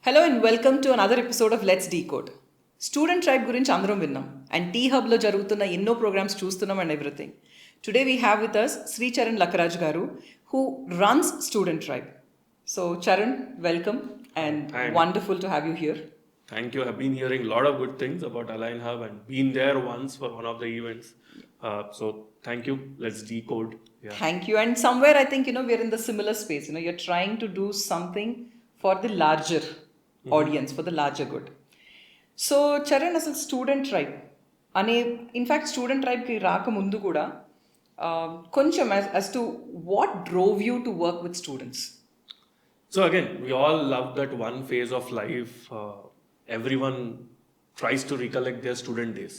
Hello and welcome to another episode of Let's Decode. Student tribe గురించి అందరం విన్నాం and tea హబ్లో జరుగుతున్న ఎన్నో ప్రోగ్రామ్స్ చూస్తున్నాం and everything. Today we have with us Shri Charan Lakkaraju garu who runs Student Tribe. So Charan, welcome and Hi. wonderful to have you here. Thank you. I've been hearing a lot of good things about Align Hub and been there once for one of the events. So thank you. Let's decode. Yeah. Thank you. And somewhere I think, we're in the similar space. You're trying to do something for the larger audience, for the larger good. So Charan, అసలు student tribe అనే in fact student ట్రైబ్కి రాకముందు కూడా కొంచెం as to what drove you to work with students? So again, we all love that one phase of life. Everyone tries to recollect their student days.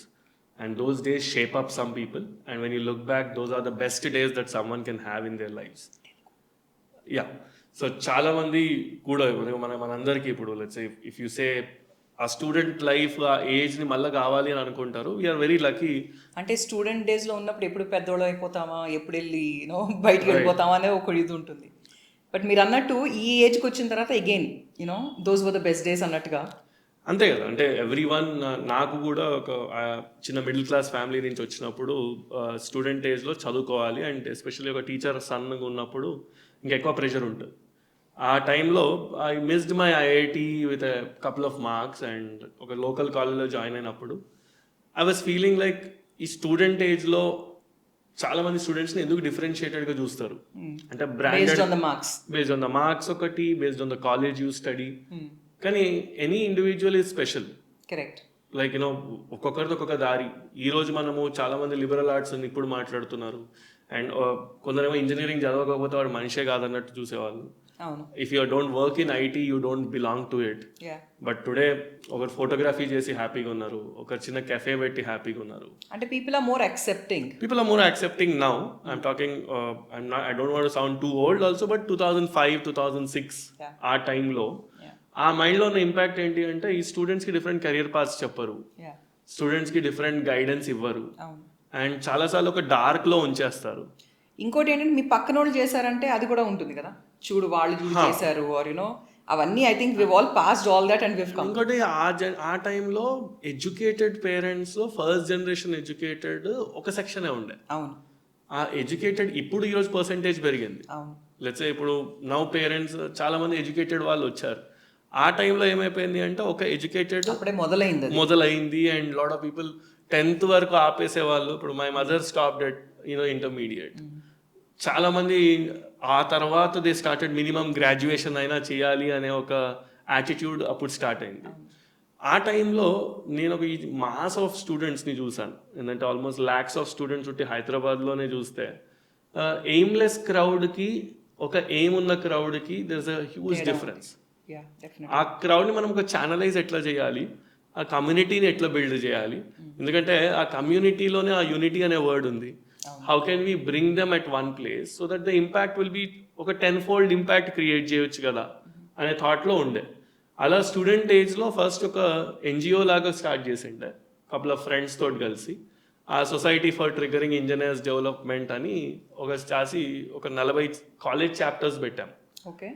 And those days shape up some people. And when you look back, those are the best days that someone can have in their lives. Yeah. So చాలా మంది కూడా మనందరికీ ఇప్పుడు let's say if you say uh student life uh ఏజ్ని మళ్ళీ కావాలి అని అనుకుంటారు. We are very lucky. అంటే స్టూడెంట్ డేస్లో ఉన్నప్పుడు ఎప్పుడు పెద్దోళ్ళు అయిపోతామా, ఎప్పుడు వెళ్ళి బయటికి వెళ్ళిపోతామా అనే ఒక ఇది ఉంటుంది. బట్ మీరు అన్నట్టు ఈ ఏజ్కి వచ్చిన తర్వాత again those were the best days అన్నట్టుగా. అంతే కదా, అంటే ఎవ్రీ వన్. నాకు కూడా ఒక చిన్న మిడిల్ క్లాస్ ఫ్యామిలీ నుంచి వచ్చినప్పుడు స్టూడెంట్ ఏజ్లో చదువుకోవాలి అండ్ ఎస్పెషల్లీ ఒక టీచర్ సన్గా ఉన్నప్పుడు ఇంకెక్కువ ప్రెషర్ ఉంటుంది. ఆ టైంలో I missed my IIT with a couple of marks and ఒక లోకల్ కాలేజ్లో జాయిన్ అయినప్పుడు ఐ వాజ్ ఫీలింగ్ లైక్ ఈ స్టూడెంట్ ఏజ్లో చాలా మంది స్టూడెంట్స్ని ఎందుకు డిఫరెన్షియేటెడ్గా చూస్తారు అంటే branded based on the marks ఒకటి, based on the college you study. కానీ any individual is special. Correct. Like ఒక్కొక్కరిది ఒక్కొక్క దారి. ఈరోజు మనము చాలా మంది లిబరల్ ఆర్ట్స్ అని ఇప్పుడు మాట్లాడుతున్నారు అండ్ కొందరేమో ఇంజనీరింగ్ చదవకపోతే వాడు మనిషే కాదన్నట్టు చూసేవాళ్ళు. If you don't work in IT you don't belong to it. But today ఒకరు ఫోటోగ్రఫీ చేసి హ్యాపీగా ఉన్నారు, ఒకరు చిన్న కెఫే పెట్టి హ్యాపీగా ఉన్నారు. అంటే people are more accepting now. I'm talking I don't want to sound too old also, but 2005, 2006 ఆ టైంలో ఆ మైండ్లో ఉన్న ఇంపాక్ట్ ఏంటి అంటే ఈ స్టూడెంట్స్కి డిఫరెంట్ కెరియర్ పాత్స్ చెప్పరు, స్టూడెంట్స్కి డిఫరెంట్ గైడెన్స్ ఇవ్వరు అండ్ చాలాసార్లు ఒక డార్క్లో ఉంచేస్తారు. ఇంకోటి ఏంటంటే మీ పక్కన వాళ్ళు చేశారంటే అది కూడా ఉంటుంది కదా, చూడు వాళ్ళు చేశారు ఆర్ అవన్నీ. I think we've all passed all that and we've come. ఇంకోటి ఆ టైంలో educated parents, first generation educated ఒక సెక్షనే ఉండే. అవును. ఆ ఎడ్యుకేటెడ్ ఇప్పుడు ఈరోజు పర్సెంటేజ్ పెరిగింది. లెట్స్ సే ఇప్పుడు నౌ పేరెంట్స్ చాలా మంది ఎడ్యుకేటెడ్ వాళ్ళు వచ్చారు. ఆ టైంలో ఏమైపోయింది అంటే ఒక ఎడ్యుకేటెడ్ మొదలైంది and lot of people 10th వరకు ఆపేసేవాళ్ళు. ఇప్పుడు my mother stopped at intermediate. చాలా మంది ఆ తర్వాత దే స్టార్టెడ్ మినిమం గ్రాడ్యుయేషన్ అయినా చేయాలి అనే ఒక యాటిట్యూడ్ అప్పుడు స్టార్ట్ అయింది. ఆ టైంలో నేను ఒక మాస్ ఆఫ్ స్టూడెంట్స్ని చూసాను. ఏంటంటే ఆల్మోస్ట్ ల్యాక్స్ ఆఫ్ స్టూడెంట్స్ ఉంటే హైదరాబాద్లోనే చూస్తే ఎయిమ్లెస్ క్రౌడ్కి ఒక ఎయిమ్ ఉన్న క్రౌడ్కి there is a huge difference. ఆ క్రౌడ్ని మనం ఒక ఛానలైజ్ ఎట్లా చేయాలి, ఆ కమ్యూనిటీని ఎట్లా బిల్డ్ చేయాలి, ఎందుకంటే ఆ కమ్యూనిటీలోనే ఆ యూనిటీ అనే వర్డ్ ఉంది. How can we bring them at one place so that the impact will be ఒక 10-fold ఇంపాక్ట్ క్రియేట్ చేయొచ్చు కదా అనే థాట్లో ఉండే. అలా స్టూడెంట్ ఏజ్లో ఫస్ట్ ఒక ఎన్జిఓ లాగా స్టార్ట్ చేసిండే కపుల్ ఆఫ్ ఫ్రెండ్స్ తోటి కలిసి. ఆ society for triggering engineers development అని ఒక చేసి ఒక 40 కాలేజ్ చాప్టర్స్ పెట్టాం. ఓకే.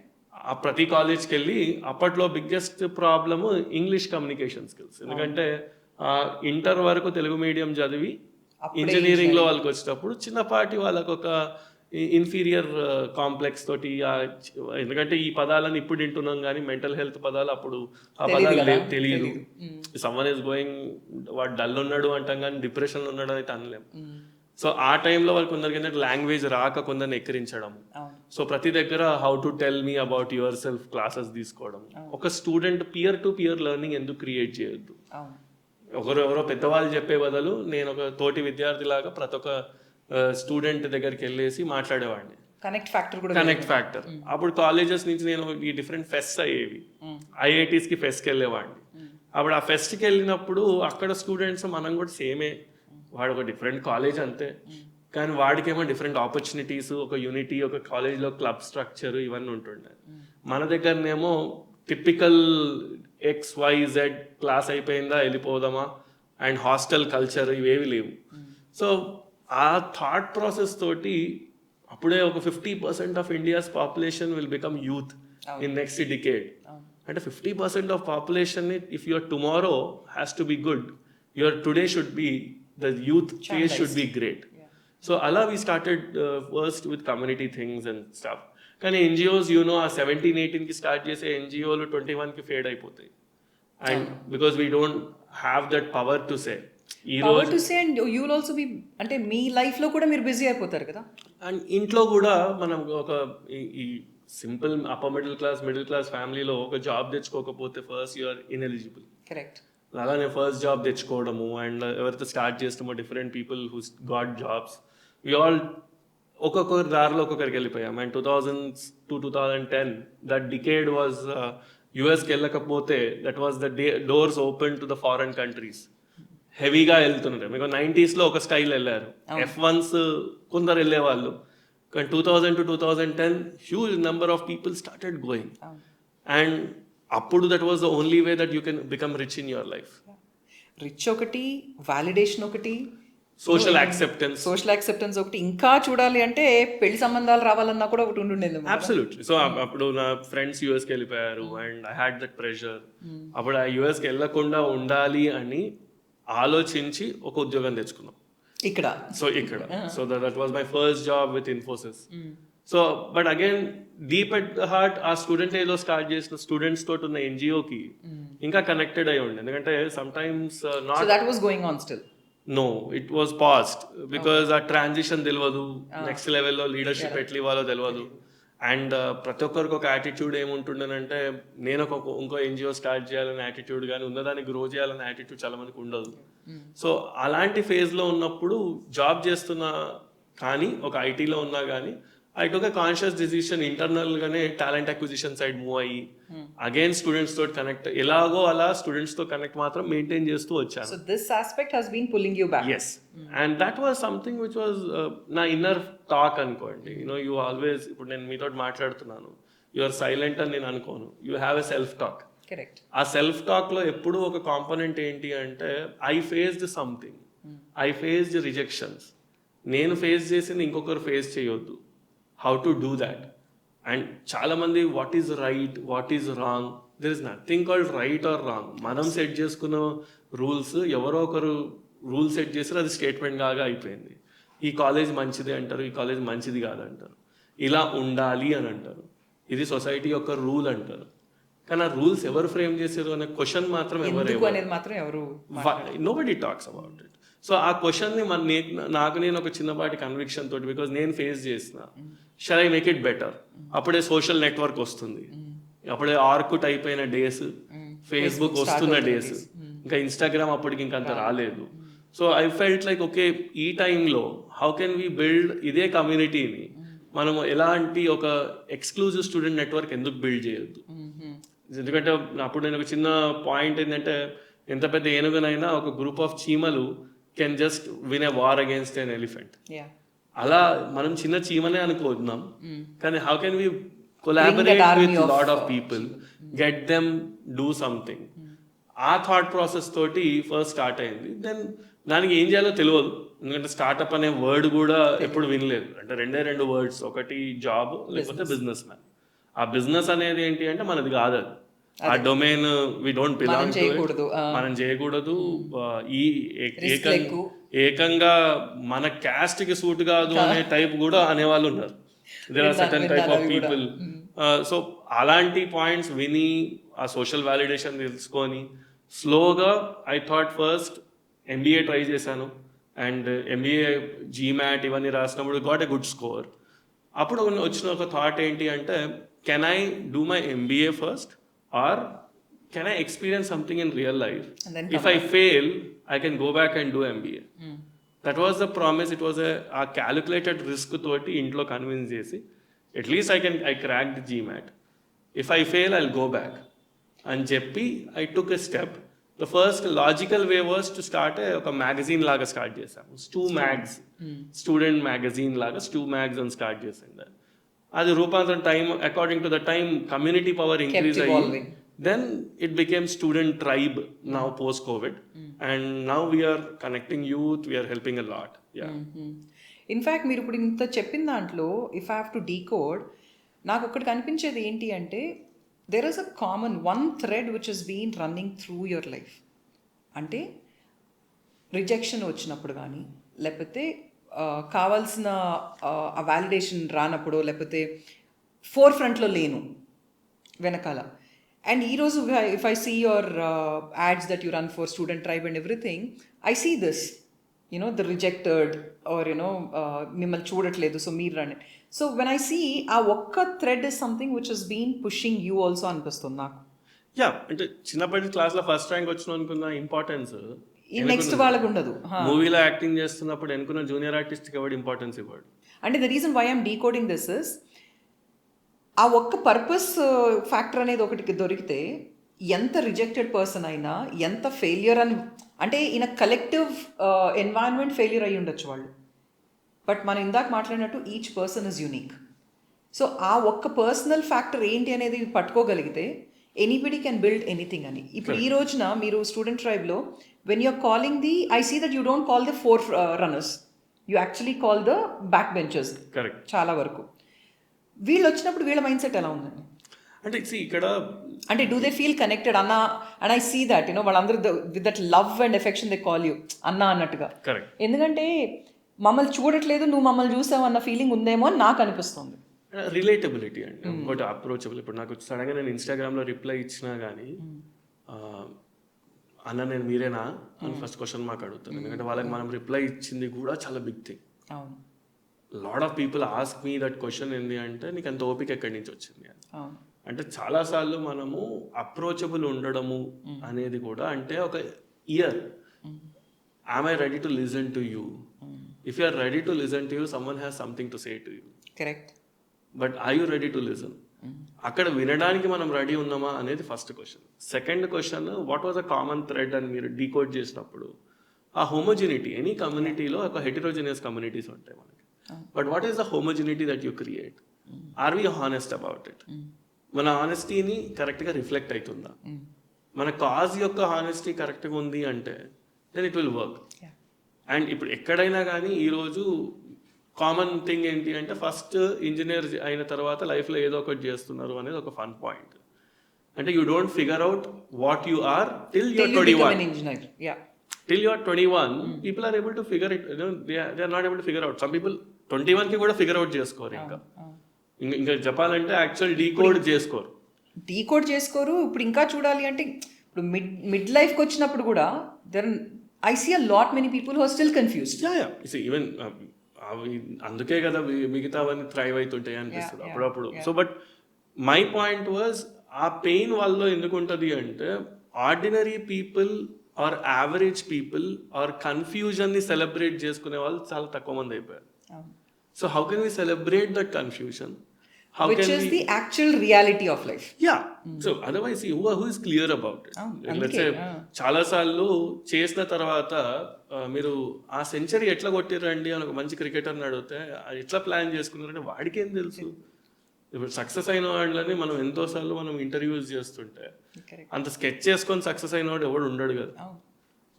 ఆ ప్రతి కాలేజ్కి వెళ్ళి అప్పట్లో biggest problem English communication skills. ఎందుకంటే ఇంటర్ వరకు తెలుగు మీడియం చదివి ఇంజనీరింగ్లో వాళ్ళకి వచ్చేటప్పుడు చిన్నపాటి వాళ్ళకు ఒక ఇన్ఫీరియర్ కాంప్లెక్స్ తోటి, ఎందుకంటే ఈ పదాలను ఇప్పుడు వింటున్నాం కానీ మెంటల్ హెల్త్ పదాలు అప్పుడు ఆ పదాలు తెలియదు. సమ్మన్ ఈస్ గోయింగ్, వాడు డల్ ఉన్నాడు అంటాం కానీ డిప్రెషన్లో ఉన్నాడు అయితే అనలేం. సో ఆ టైంలో వాళ్ళు కొందరికి ఏంటంటే లాంగ్వేజ్ రాక కొందరిని ఎక్కిరించడం. సో ప్రతి దగ్గర how to tell me about yourself classes తీసుకోవడం. ఒక student peer to peer learning ఎందుకు క్రియేట్ చేయొద్దు? ఎవరో పెద్దవాళ్ళు చెప్పే బదులు నేను ఒక తోటి విద్యార్థి లాగా ప్రతి ఒక్క స్టూడెంట్ దగ్గరికి వెళ్ళేసి మాట్లాడేవాడిని. Connect factor. అప్పుడు కాలేజెస్ నుంచి నేను ఈ డిఫరెంట్ ఫెస్ట్ అయ్యేవి, ఐఐటీస్కి ఫెస్ట్కి వెళ్ళేవాడిని. అప్పుడు ఆ ఫెస్ట్కి వెళ్ళినప్పుడు అక్కడ స్టూడెంట్స్ మనం కూడా సేమే, వాడు ఒక డిఫరెంట్ కాలేజ్ అంతే, కానీ వాడికేమో డిఫరెంట్ ఆపర్చునిటీస్, ఒక యూనిటీ, ఒక కాలేజ్లో క్లబ్ స్ట్రక్చర్ ఇవన్నీ ఉంటుండే. మన దగ్గరనేమో టిపికల్ XYZ క్లాస్ అయిపోయిందా వెళ్ళిపోదామా అండ్ హాస్టల్ కల్చర్ ఇవేవి లేవు. సో ఆ థాట్ ప్రాసెస్ తోటి అప్పుడే ఒక 50% of India's population will become youth in next decade. అంటే 50% of population if your tomorrow has to be good, your today should be, the youth face should be great. So అలా we started first with community things and stuff. కానీ NGOs ఆ 17-18కి start చేసే ఎన్జిఓలు 21కి fade అయిపోతాయి. And because we don't have that power to say. Power to say and you will also be, అంటే మీ life లో కూడా మీరు బిజీ అయిపోతారు కదా. అండ్ ఇంట్లో కూడా మనం ఒక ఈ సింపుల్ అప్పర్ మిడిల్ క్లాస్ ఫ్యామిలీలో ఒక జాబ్ తెచ్చుకోకపోతే ఫస్ట్ యూఆర్ ఇన్ఎలిజిబుల్. కరెక్ట్. అలానే ఫస్ట్ జాబ్ తెచ్చుకోవడము అండ్ ఎవరైతే స్టార్ట్ చేస్తామో different people who got jobs, we all ఒక్కొక్కరి దారిలో ఒక్కొక్కరికి వెళ్ళిపోయాం. And 2000 to 2010 that decade was యుఎస్కి వెళ్ళకపోతే that was the doors open to the foreign countries. హెవీగా వెళ్తున్నారు. మీకు 90sలో ఒక స్టైల్ వెళ్ళారు, F1s కొందరు వెళ్ళేవాళ్ళు. కానీ 2000 to 2010 huge number of people started going. And అప్పుడు that was the only way that you can become rich in your life. Rich ఒకటి, వాలిడేషన్ ఒకటి, సోషల్ యాక్సెప్టెన్స్ ఒకటి. ఇంకా చూడాలి అంటే పెళ్లి సంబంధాలు రావాలన్నా కూడా ఒకటి ఉండుండేది. అబ్సల్యూట్లీ. సో అప్పుడు నా ఫ్రెండ్స్ యూఎస్కి వెళ్ళిపోయారు and I had that pressure. అప్పుడు ఆ యూఎస్కి వెళ్ళకుండా ఉండాలి అని ఆలోచించి ఒక ఉద్యోగం తెచ్చుకున్నాం ఇక్కడ. So that was my first job with Infosys. So but again deep at the heart uh student ఏదో స్టార్ట్ చేసిన స్టూడెంట్స్ తోటి ఉన్న ఎన్జిఓకి ఇంకా కనెక్టెడ్ అయి ఉండే. ఎందుకంటే sometimes not that was going on still. No, it was past because uh transition తెలియదు, నెక్స్ట్ లెవెల్లో లీడర్షిప్ ఎట్లా ఇవ్వాలో తెలియదు. అండ్ ప్రతి ఒక్కరికి ఒక యాటిట్యూడ్ ఏముంటుండేనంటే నేను ఇంకో ఎన్జిఓ స్టార్ట్ చేయాలనే యాటిట్యూడ్, కానీ ఉన్నదాన్ని గ్రో చేయాలనే యాటిట్యూడ్ చాలా మందికి ఉండదు. సో అలాంటి ఫేజ్లో ఉన్నప్పుడు జాబ్ చేస్తున్నా కానీ, ఒక ఐటీలో ఉన్నా కానీ, I took a conscious decision ఇంటర్నల్గానే టాలెంట్ అక్విజిషన్ సైడ్ మూవ్ అయ్యి అగైన్ స్టూడెంట్స్ తో కనెక్ట్, ఎలాగో అలా స్టూడెంట్స్ తో కనెక్ట్ మాత్రం మెయింటైన్ చేస్తూ వచ్చాను. So this aspect has been pulling you back. yes and that was something which was నా ఇన్నర్ టాక్ అనుకోండి. యూ ఆల్వేస్, ఇప్పుడు నేను మీతో మాట్లాడుతున్నాను, యు ఆర్ సైలెంట్ అని నేను అనుకోను, you have a self talk. Correct. ఆ సెల్ఫ్ టాక్ లో ఎప్పుడు ఒక కాంపోనెంట్ ఏంటి అంటే I faced something, I faced rejections. నేను ఫేస్ చేసింది ఇంకొకరు ఫేస్ చేయొద్దు. How to do that? And చాలా మంది what is right, what is wrong, there is nothing called right are wrong. మనం సెట్ చేసుకున్న రూల్స్, ఎవరో ఒకరు రూల్ సెట్ చేసారు, అది స్టేట్మెంట్ కాగా అయిపోయింది. ఈ కాలేజ్ మంచిది అంటారు, ఈ కాలేజ్ మంచిది కాదంటారు, ఇలా ఉండాలి అని అంటారు, ఇది సొసైటీ యొక్క రూల్ అంటారు. కానీ ఆ రూల్స్ ఎవరు ఫ్రేమ్ చేశారు అనే క్వశ్చన్ మాత్రం ఎవరు, nobody talks about it. So ఆ క్వశ్చన్ని నాకు నేను ఒక చిన్నపాటి కన్విక్షన్ తోటి, బికాజ్ నేను ఫేస్ చేసిన, shall I make it better. అప్పుడే సోషల్ నెట్వర్క్ వస్తుంది, అప్పుడే ఆర్కుట్ అయిపోయిన డేస్, ఫేస్బుక్ వస్తున్న డేస్, ఇంకా ఇన్స్టాగ్రామ్ అప్పటికి ఇంకంత రాలేదు. So I felt like okay, ఈ టైంలో హౌ కెన్ వీ బిల్డ్ ఇదే కమ్యూనిటీని మనం ఎలాంటి ఒక ఎక్స్క్లూజివ్ స్టూడెంట్ నెట్వర్క్ ఎందుకు బిల్డ్ చేయొద్దు. ఎందుకంటే అప్పుడు నేను ఒక చిన్న పాయింట్ ఏంటంటే, ఎంత పెద్ద ఏనుగునైనా ఒక గ్రూప్ ఆఫ్ చీమలు can just win a war against an elephant. అలా మనం చిన్న చీమనే అనుకుంటున్నాం, కానీ how can we collaborate with lot of people, get them do something. Uh thought process తోటి ఫస్ట్ స్టార్ట్ అయింది. దెన్ దానికి ఏం చేయాలో తెలియదు, ఎందుకంటే స్టార్ట్అప్ అనే వర్డ్ కూడా ఎప్పుడు వినలేదు. అంటే రెండు వర్డ్స్, ఒకటి జాబ్, లేకపోతే బిజినెస్ మ్యాన్. ఆ బిజినెస్ అనేది ఏంటి అంటే మనది కాదు, అది uh domain we don't belong to it, మనం చేయకూడదు. ఈ ఏకంగా మన క్యాస్ట్ కి సూట్ కాదు అనే టైప్ కూడా అనేవాళ్ళు ఉన్నారు. There are certain type of people. So అలాంటి పాయింట్స్ విని, ఆ సోషల్ వాలిడేషన్ తెలుసుకొని స్లోగా I thought first MBA try చేశాను. అండ్ ఎంబీఏ జీమాట్ ఇవన్నీ రాసినప్పుడు గాట్ ఎ గుడ్ స్కోర్. అప్పుడు వచ్చిన ఒక థాట్ ఏంటి అంటే, can I do my MBA first, or can I experience something in real life? If I fail, I can go back and do MBA. That was the promise. It was a calculated risk toti intlo convince chesi, at least I cracked the GMAT. If I fail, I'll go back. And చెప్పి I took a step. The first logical way was to start a magazine laga start చేసాము. Stu Mags, student magazine laga Stu Mags అని start చేసింది. అది రూపాంతరం time according to the time community power increase అయ్యి, then it became student tribe now post COVID. And now we're connecting youth, we're helping a lot. In fact మీరు ఇప్పుడు ఇంత చెప్పిన దాంట్లో if I have to decode, నాకు ఒకటి కనిపించేది ఏంటి అంటే, there is a common one thread which has been running through your life. అంటే రిజెక్షన్ వచ్చినప్పుడు కానీ లేకపోతే కావాల్సిన వ్యాలిడేషన్ రానప్పుడు లేకపోతే ఫోర్ ఫ్రంట్లో లేను వెనకాల. అండ్ ఈరోజు if I see your ads that you run for Student Tribe and everything, I see this the rejected or మిమ్మల్ని చూడట్లేదు సో మీరు రండి. So when I see uh ఒక్క thread is something which has been pushing you also అనిపిస్తుంది నాకు. Yeah, అంటే చిన్నప్పటి క్లాస్లో ఫస్ట్ ర్యాంక్ వచ్చిన అనుకున్న ఇంపార్టెన్స్ నెక్స్ట్ వాళ్ళకు ఉండదు. మూవీలో యాక్టింగ్ చేస్తున్నప్పుడు అనుకున్న జూనియర్ ఆర్టిస్ట్కి ఎవరు ఇంపార్టెన్స్ ఇవ్వడు. అంటే the reason why I'm decoding this is uh ఒక్క పర్పస్ ఫ్యాక్టర్ అనేది ఒకటికి దొరికితే ఎంత రిజెక్టెడ్ పర్సన్ అయినా ఎంత ఫెయిల్యూర్ అని, అంటే in a collective environment failure అయ్యి ఉండొచ్చు వాళ్ళు, బట్ మనం ఇందాక మాట్లాడినట్టు each person is unique. So ఆ ఒక్క పర్సనల్ ఫ్యాక్టర్ ఏంటి అనేది పట్టుకోగలిగితే ఎనీబడి కెన్ బిల్డ్ ఎనీథింగ్ అని. ఇప్పుడు ఈ రోజున మీరు స్టూడెంట్ ట్రైబ్లో when you're calling the, I see that you don't call the forerunners, you actually call the backbenchers. Correct. చాలా వరకు వీళ్ళు వచ్చినప్పుడు వీళ్ళ మైండ్ సెట్ ఎలా ఉందండి? అంటే ఇక్కడ అంటే డూ దే ఫీల్ కనెక్టెడ్ అన్న? అండ్ ఐ సీ దట్ వాళ్ళందరూ with that love and affection they call you అన్న అన్నట్టుగా. కరెక్ట్. ఎందుకంటే మమ్మల్ని చూడట్లేదు, నువ్వు మమ్మల్ని చూసావు అన్న ఫీలింగ్ ఉందేమో అని నాకు అనిపిస్తుంది. రిలేటబిలిటీ అండి, ఇంకోటి అప్రోచబుల్. ఇప్పుడు నాకు సడన్గా నేను ఇన్స్టాగ్రామ్లో రిప్లై ఇచ్చినా కానీ అన్న నేను మీరేనా అని ఫస్ట్ క్వశ్చన్ మాకు అడుగుతాను. ఎందుకంటే వాళ్ళకి మనం రిప్లై ఇచ్చింది కూడా చాలా బిగ్ థింగ్. అవును. Lot of people ask me that question ఏంటి అంటే నీకు అంత ఓపిక ఎక్కడి నుంచి వచ్చింది అని. అవును. అంటే చాలాసార్లు మనము అప్రోచబుల్ ఉండడము అనేది కూడా అంటే ఒక year, am I ready to listen to you? If you are ready to listen to you, someone has something to say to you. Correct. But are you ready to listen? అక్కడ వినడానికి మనం ready ఉన్నామా అనేది first question. Second question, what was a common thread అని మీరు decode చేసినప్పుడు ఆ homogeneity, any కమ్యూనిటీలో ఒక హెటరోజినియస్ కమ్యూనిటీస్ ఉంటాయి మనకి. But what is the homogeneity that you create? Are we honest about it? మన హానెస్టీని కరెక్ట్గా రిఫ్లెక్ట్ అవుతుందా? మన కాజ్ యొక్క హానెస్టీ కరెక్ట్గా ఉంది అంటే then it will work. And ఇప్పుడు ఎక్కడైనా కానీ ఈరోజు కామన్ థింగ్ ఏంటి అంటే ఫస్ట్ ఇంజనీర్ అయిన తర్వాత లైఫ్లో ఏదో ఒకటి చేస్తున్నారు అనేది ఒక ఫన్ పాయింట్. అంటే you don't figure out what you are till you're 21. Till you're 21, people are able to figure it. They are not able to figure out. Some people 21కి కూడా ఫిగర్ అవుట్ చేసుకోరు. ఇంకా చెప్పాలంటే యాక్చువల్ డీకోడ్ చేసుకోరు. ఇప్పుడు ఇంకా చూడాలి అంటే ఇప్పుడు మిడ్ లైఫ్కి వచ్చినప్పుడు కూడా I see a lot many people who are still confused. Even అందుకే కదా మిగతావన్నీ థ్రైవ్ అవుతుంటాయి అనిపిస్తుంది అప్పుడప్పుడు. So but my point was ఆ పెయిన్ వాళ్ళలో ఎందుకు ఉంటుంది అంటే ordinary people or average people or కన్ఫ్యూజన్ని సెలబ్రేట్ చేసుకునే వాళ్ళు చాలా తక్కువ మంది అయిపోయారు. So how can we celebrate that confusion? Which is the actual reality of life. Yeah. So otherwise, who is clear about it? Let's say చాలా సార్లు చేసిన తర్వాత మీరు ఆ సెంచరీ ఎట్లా కొట్టిరండి అని ఒక మంచి క్రికెటర్ని అడిగితే ఎట్లా ప్లాన్ చేసుకున్నారంటే వాడికి ఏం తెలుసు. ఇప్పుడు సక్సెస్ అయిన వాళ్ళని మనం ఎంతోసార్లు మనం ఇంటర్వ్యూస్ చేస్తుంటే అంత స్కెచ్ చేసుకొని సక్సెస్ అయిన వాడు ఎవడు ఉండడు కదా.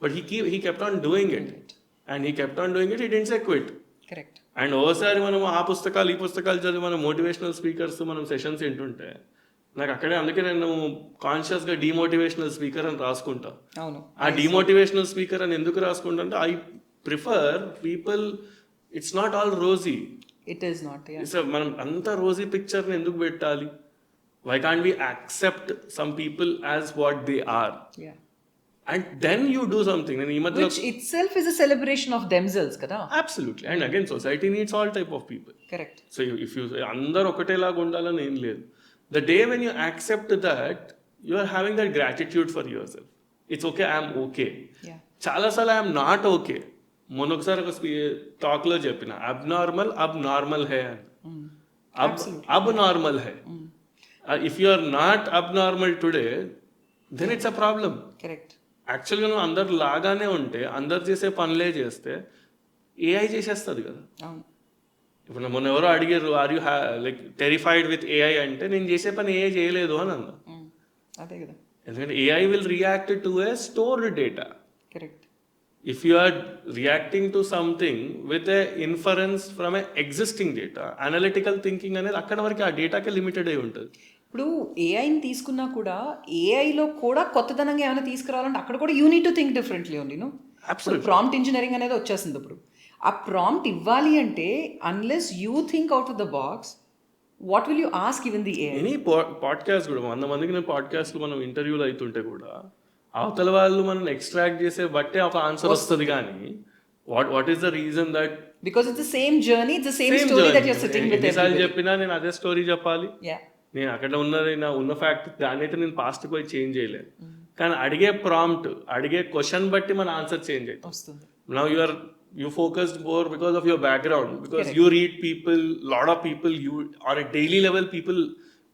But he kept on doing it and he kept on doing it. He didn't say quit. Correct. And ఓసారి మనం ఆ పుస్తకాలు ఈ పుస్తకాలు చదివి మనం మోటివేషనల్ స్పీకర్స్ మనం సెషన్స్ వింటుంటే నాకు అక్కడే అందుకే నేను కాన్షియస్గా డిమోటివేషనల్ స్పీకర్ అని రాసుకుంటా. ఆ డిమోటివేషనల్ స్పీకర్ అని ఎందుకు రాసుకుంటా అంటే I prefer people, it's not all rosy. It is not. మనం అంత రోజీ పిక్చర్ని ఎందుకు పెట్టాలి? Why can't we accept some people as what they are? And then you do something. Which itself is a celebration of themselves, kada? Absolutely. And again, society needs all type of people. Correct. So if you say, andaru okatelaga undalani em ledhu. The day when you accept that, you are having that gratitude for yourself. It's okay, I am okay. Yeah. Chala sala I am not okay. Monokasari oka talk lo cheppina, abnormal hai. Abnormal hai. If you are not abnormal today, then it's a problem. Correct. యాక్చువల్గా నువ్వు అందరు లాగానే ఉంటే అందరు చేసే పనులే చేస్తే AI చేసేస్తుంది కదా. ఇప్పుడు మొన్న ఎవరో అడిగారు, are you like terrified with AI అంటే నేను చేసే పని ఏఐ చేయలేదు అని అన్నా. అదే కదా. ఎందుకంటే AI will react to a stored data. Correct. If you are reacting to something with a inference from a existing data, analytical thinking అనేది అక్కడ వరకు ఆ డేటాకే లిమిటెడ్ అయి ఉంటుంది. ఇప్పుడు ఏఐని తీసుకున్నా కూడా ఏఐలో కూడా కొత్తదనంగా ఏమైనా తీసుకురావాలంటే అక్కడ కూడా you need to think differently only no. ఇప్పుడు ప్రాంప్ట్ ఇంజనీరింగ్ అనేది వచ్చేస్తుంది. ఇప్పుడు ఆ ప్రాంప్ట్ ఇవ్వాలి అంటే unless you think out of the box, what will you ask even the AI? Any podcast కూడా 100 మందికి నేను పాడ్కాస్ట్లు మనం ఇంటర్వ్యూలు అవుతుంటే కూడా అవతల వాళ్ళు మనం ఎక్స్ట్రాక్ట్ చేసే బట్టే ఒక ఆన్సర్ వస్తుంది. కానీ what is the reason that, because it's the same journey, it's the same story that you are sitting with ఎన్నిసార్లు చెప్పినా నేను అదే స్టోరీ చెప్పాలి. యా, నేను అక్కడ ఉన్నది నా ఉన్న ఫ్యాక్ట్ దాన్ని అయితే నేను పాస్ట్ పోయి చేంజ్ చేయలేను. కానీ అడిగే ప్రాంప్ట్, అడిగే క్వశ్చన్ బట్టి మన ఆన్సర్ చేంజ్ అవుతుంది. వస్తుంది. Now you focused more because of your background, because Correct. you read people, lot of people, you on a daily level people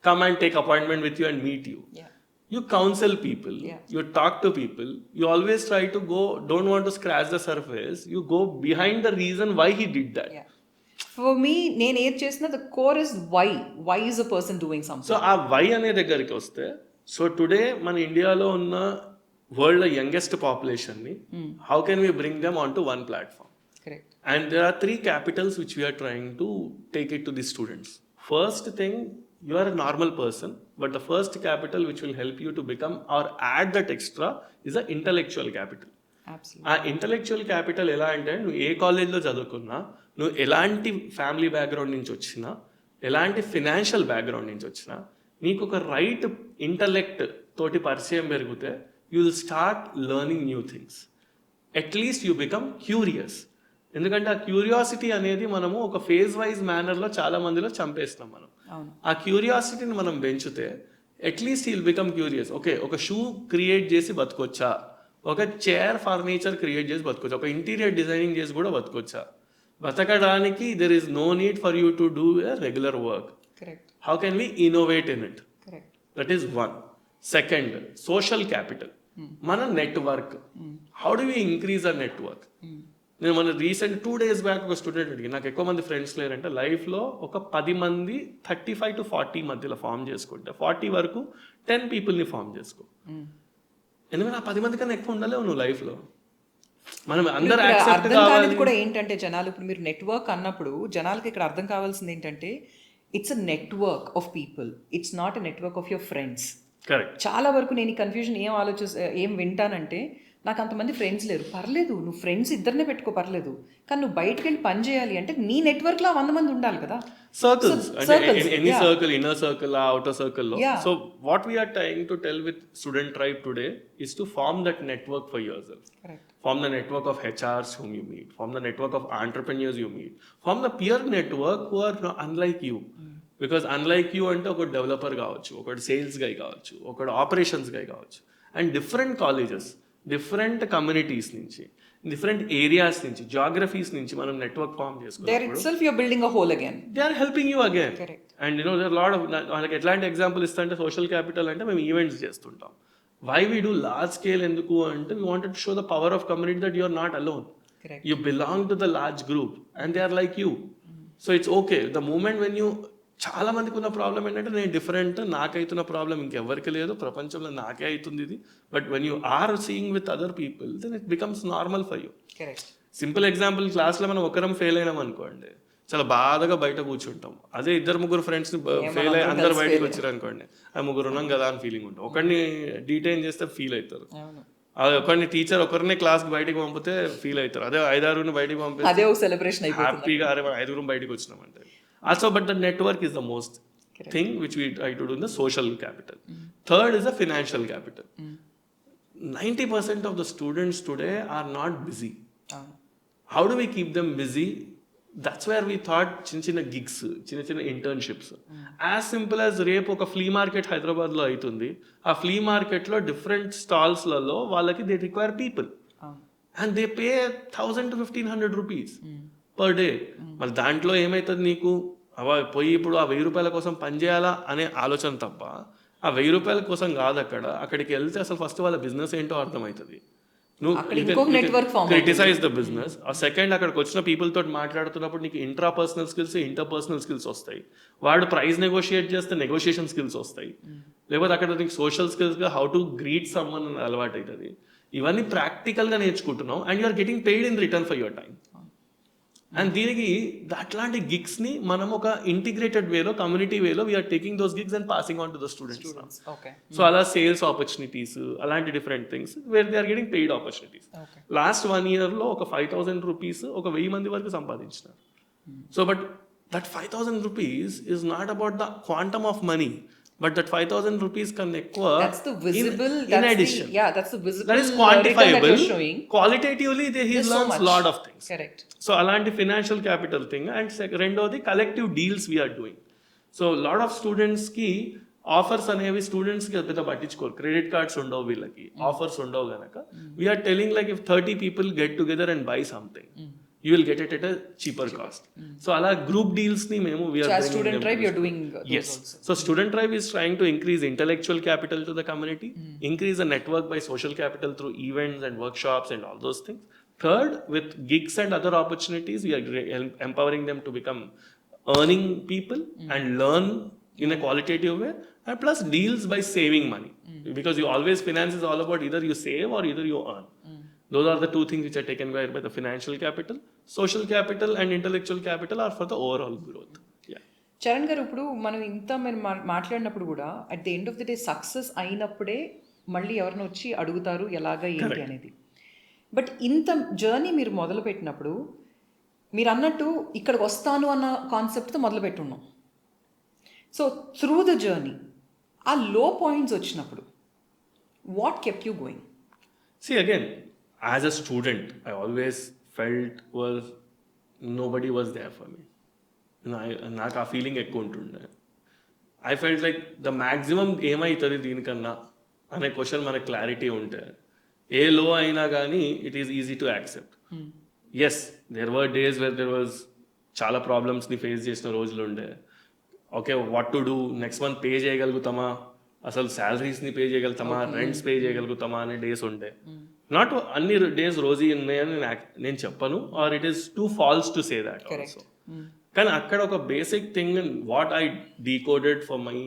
come and take appointment with you and meet you. Yeah. You counsel people, Yeah. you talk to people, you always try to go, don't want to scratch the surface, you go behind the reason why he did that. Yeah. For me, నేను ఏది చేసినా the core is why is a person doing something. So ఆ why అనే దగ్గరికి వస్తే, so today మన ఇండియాలో ఉన్న వరల్డ్ యంగెస్ట్ పాపులేషన్ని how can we bring them on to one platform? Correct. And there are 3 capitals which we are trying to take it to the students. First thing, you are a normal person, but the first capital which will help you to become or add that extra is the intellectual capital. Absolutely. ఆ intellectual capital ఎలా అంటే, నువ్వు ఏ కాలేజ్లో చదువుకున్నా, నువ్వు ఎలాంటి family background నుంచి వచ్చినా, ఎలాంటి ఫినాన్షియల్ బ్యాక్గ్రౌండ్ నుంచి వచ్చినా, నీకు ఒక రైట్ ఇంటలెక్ట్ తోటి పరిచయం పెరిగితే you will start learning new things. At least you become curious. ఎందుకంటే ఆ క్యూరియాసిటీ అనేది మనము ఒక ఫేజ్ వైజ్ మేనర్లో చాలా మందిలో చంపేస్తాం మనం. ఆ క్యూరియాసిటీని మనం పెంచితే at least heal become curious. Okay, ఒక షూ క్రియేట్ చేసి బతకొచ్చా, ఒక చైర్ ఫర్నిచర్ క్రియేట్ చేసి బతకొచ్చా, ఒక ఇంటీరియర్ డిజైనింగ్ చేసి కూడా బతకొచ్చా. బతకడానికి there is no need for you to do a regular work. Correct. How can we innovate in it? Correct. That is one. Second, social capital, మన network. How do we increase a network? నేను మన recent 2 days back ఒక student అడిగి, నాకు ఎక్కువ మంది friends లేరంటే లైఫ్లో ఒక 10 మంది 35 to 40 మధ్యలో ఫామ్ చేసుకుంటే 40 వరకు 10 పీపుల్ని ఫామ్ చేసుకో. ఎందుకంటే ఆ 10 మంది కన్నా ఎక్కువ ఉండలేవు నువ్వు లైఫ్లో. మనం అందరు అర్థం కానిది కూడా ఏంటంటే జనాలు, ఇప్పుడు మీరు నెట్వర్క్ అన్నప్పుడు జనాలకి ఇక్కడ అర్థం కావాల్సింది ఏంటంటే it's a network of people, it's not a network of your friends. Correct. చాలా వరకు నేను ఈ కన్ఫ్యూజన్ ఏం వింటానంటే, నాకు అంతమంది ఫ్రెండ్స్ లేరు. పర్లేదు, నువ్వు ఫ్రెండ్స్ ఇద్దరినే పెట్టుకో, పర్లేదు. కానీ నువ్వు బయటకు వెళ్ళి పని చేయాలి అంటే నీ నెట్వర్క్లో 100 మంది ఉండాలి కదా. Circles, any circle, inner circle, outer circle. So what we are trying to tell with student tribe today is to form that network for yourself. Correct. Form the network of HRs whom you meet, form the network of entrepreneurs you meet, form the peer network who are unlike you. Because unlike you అంటే ఒక developer కావచ్చు, ఒకటి sales గై కావచ్చు, ఒకటి operations గై కావచ్చు. And different colleges, different communities నుంచి, different areas నుంచి, geographies నుంచి మనం నెట్వర్క్ ఫామ్ చేసుకుంటాం. There itself you are building a whole again. They are helping you again. Correct. And you know there are a lot of, వాళ్ళకి ఎట్లాంటి example ఇస్తా అంటే, social capital అంటే మేము ఈవెంట్స్ చేస్తుంటాం. Why we do large scale ఎందుకు అంటే, we wanted to show the power of community that you are not alone. Correct. You belong to the large group and they are like you. So it's okay. The moment when you, చాలా మందికి ఉన్న problem ఏంటంటే, నేను different, నాకైతున్న problem ఇంకెవరికి లేదు, ప్రపంచంలో నాకే అవుతుంది ఇది. But when you are seeing with other people then it becomes normal for you. Simple example, క్లాస్లో మనం ఒకరం ఫెయిల్ అయినాం అనుకోండి, చాలా బాధగా బయట కూర్చుంటాం. అదే 2-3 ఫ్రెండ్స్ ఫెయిల్ అయ్యి అందరు బయటకు వచ్చారు అనుకోండి, ఆ 3 ఉన్నాం కదా అని ఫీలింగ్ ఉంటుంది. ఒకరిని డీటైన్ చేస్తే ఫీల్ అవుతారు, అది ఒకరిని టీచర్ ఒకరిని క్లాస్కి బయటకు పంపితే ఫీల్ అవుతారు. అదే 5-6 బయటకు పంపితే అదే ఒక సెలబ్రేషన్ హ్యాపీగా, అరే 5 బయటకు వచ్చినామంటే. Also, but the network is the most thing which we try to do in the social capital. Third is the financial capital. 90% of the students today are not busy. How do we keep them busy? That's where we thought చిన్న gigs, చిన్న internships. As simple as రేపు ఒక flea market హైదరాబాద్లో అవుతుంది, ఆ flea మార్కెట్లో different స్టాల్స్లలో వాళ్ళకి they require people and they pay 1000 to 1500 rupees per day. మరి దాంట్లో ఏమవుతుంది, నీకు పోయి ఇప్పుడు ఆ 1000 రూపాయల కోసం పనిచేయాలా అనే ఆలోచన తప్ప, ఆ 1000 రూపాయల కోసం కాదు. అక్కడికి వెళ్తే అసలు ఫస్ట్ వాళ్ళ బిజినెస్ ఏంటో అర్థమవుతుంది. నువ్వు క్రిటిసైజ్ ద బిజినెస్. ఆ సెకండ్, అక్కడికి వచ్చిన పీపుల్ తోటి మాట్లాడుతున్నప్పుడు నీకు ఇంట్రాపర్సనల్ స్కిల్స్, ఇంటర్పర్సనల్ స్కిల్స్ వస్తాయి. వాడు ప్రైస్ నెగోషియేట్ చేస్తే నెగోషియేషన్ స్కిల్స్ వస్తాయి. లేకపోతే అక్కడ నీకు సోషల్ స్కిల్స్గా హౌ టు గ్రీట్ సమ్వన్ అలవాటు అవుతుంది. ఇవన్నీ ప్రాక్టికల్గా నేర్చుకుంటున్నావు and you are getting paid in return for your time. And దీనికి అట్లాంటి గిగ్స్ ని మనం ఒక ఇంటిగ్రేటెడ్ వేలో కమ్యూనిటీ వేలో we're taking those gigs and passing on to the students. Okay. So అలా సేల్స్ ఆపర్చునిటీస్ అలాంటి different things where they are getting paid opportunities. Last 1 year లో ఒక 5,000 రూపీస్ ఒక 1000 మంది వరకు సంపాదించినారు. So but that 5,000 rupees is not about the quantum of money, but that 5,000 rupees can ఎక్కువ that's the visible, in addition. that's the visible, that is quantifiable. that you're showing. Qualitatively he There's so learns much. lot of things. Correct. So అలాంటి financial capital thing and రెండోది collective deals we are doing. So lot of students కి offers అనేవి students కి పెద్ద పట్టించుకోరు, credit cards ఉండవు వీళ్ళకి, offers ఉండవు గనక we're telling like if 30 people get together and buy something, you will get it at a cheaper cost. So ala group deals ni memu we are student drive you're doing those yes also. So student drive is trying to increase intellectual capital to the community, increase the network by social capital through events and workshops and all those things. Third, with gigs and other opportunities we are empowering them to become earning people and learn in a qualitative way, and plus deals by saving money, because you always finance is all about either you save or either you earn. Those are the two things which are taken by the financial capital. Social capital and intellectual capital are for the overall growth. Yeah. Charan garu, ఇప్పుడు మనం ఇంత మీరు మాట్లాడినప్పుడు కూడా at the end of the day success అయినప్పుడే మళ్ళీ ఎవరిని వచ్చి అడుగుతారు ఎలాగా ఏంటి అనేది. బట్ ఇంత జర్నీ మీరు మొదలు పెట్టినప్పుడు మీరు అన్నట్టు ఇక్కడికి వస్తాను అన్న కాన్సెప్ట్తో మొదలు పెట్టున్నాం. సో త్రూ ద జర్నీ ఆ లో పాయింట్స్ వచ్చినప్పుడు what kept you going? See again, as a student, I always felt nobody was there for me. నాకు ఆ ఫీలింగ్ ఎక్కువ ఉంటుండే. I felt like the maximum ఏమవుతుంది దీనికన్నా అనే క్వశ్చన్ మనకు క్లారిటీ ఉంటే ఏ లో అయినా కానీ it is easy to accept. Yes, there were days where there was చాలా ప్రాబ్లమ్స్ని ఫేస్ చేసిన రోజులు ఉండే. Okay, what to do, next month pay చేయగలుగుతామా, అసలు శాలరీస్ని పే చేయగలుగుతామా, రెంట్స్ పే చేయగలుగుతామా అనే డేస్ ఉండే. నాట్ అన్ని డేస్ రోజీ ఉన్నాయని నేను చెప్పను, or it is too false to say that also. కానీ అక్కడ ఒక basic thing what I decoded for my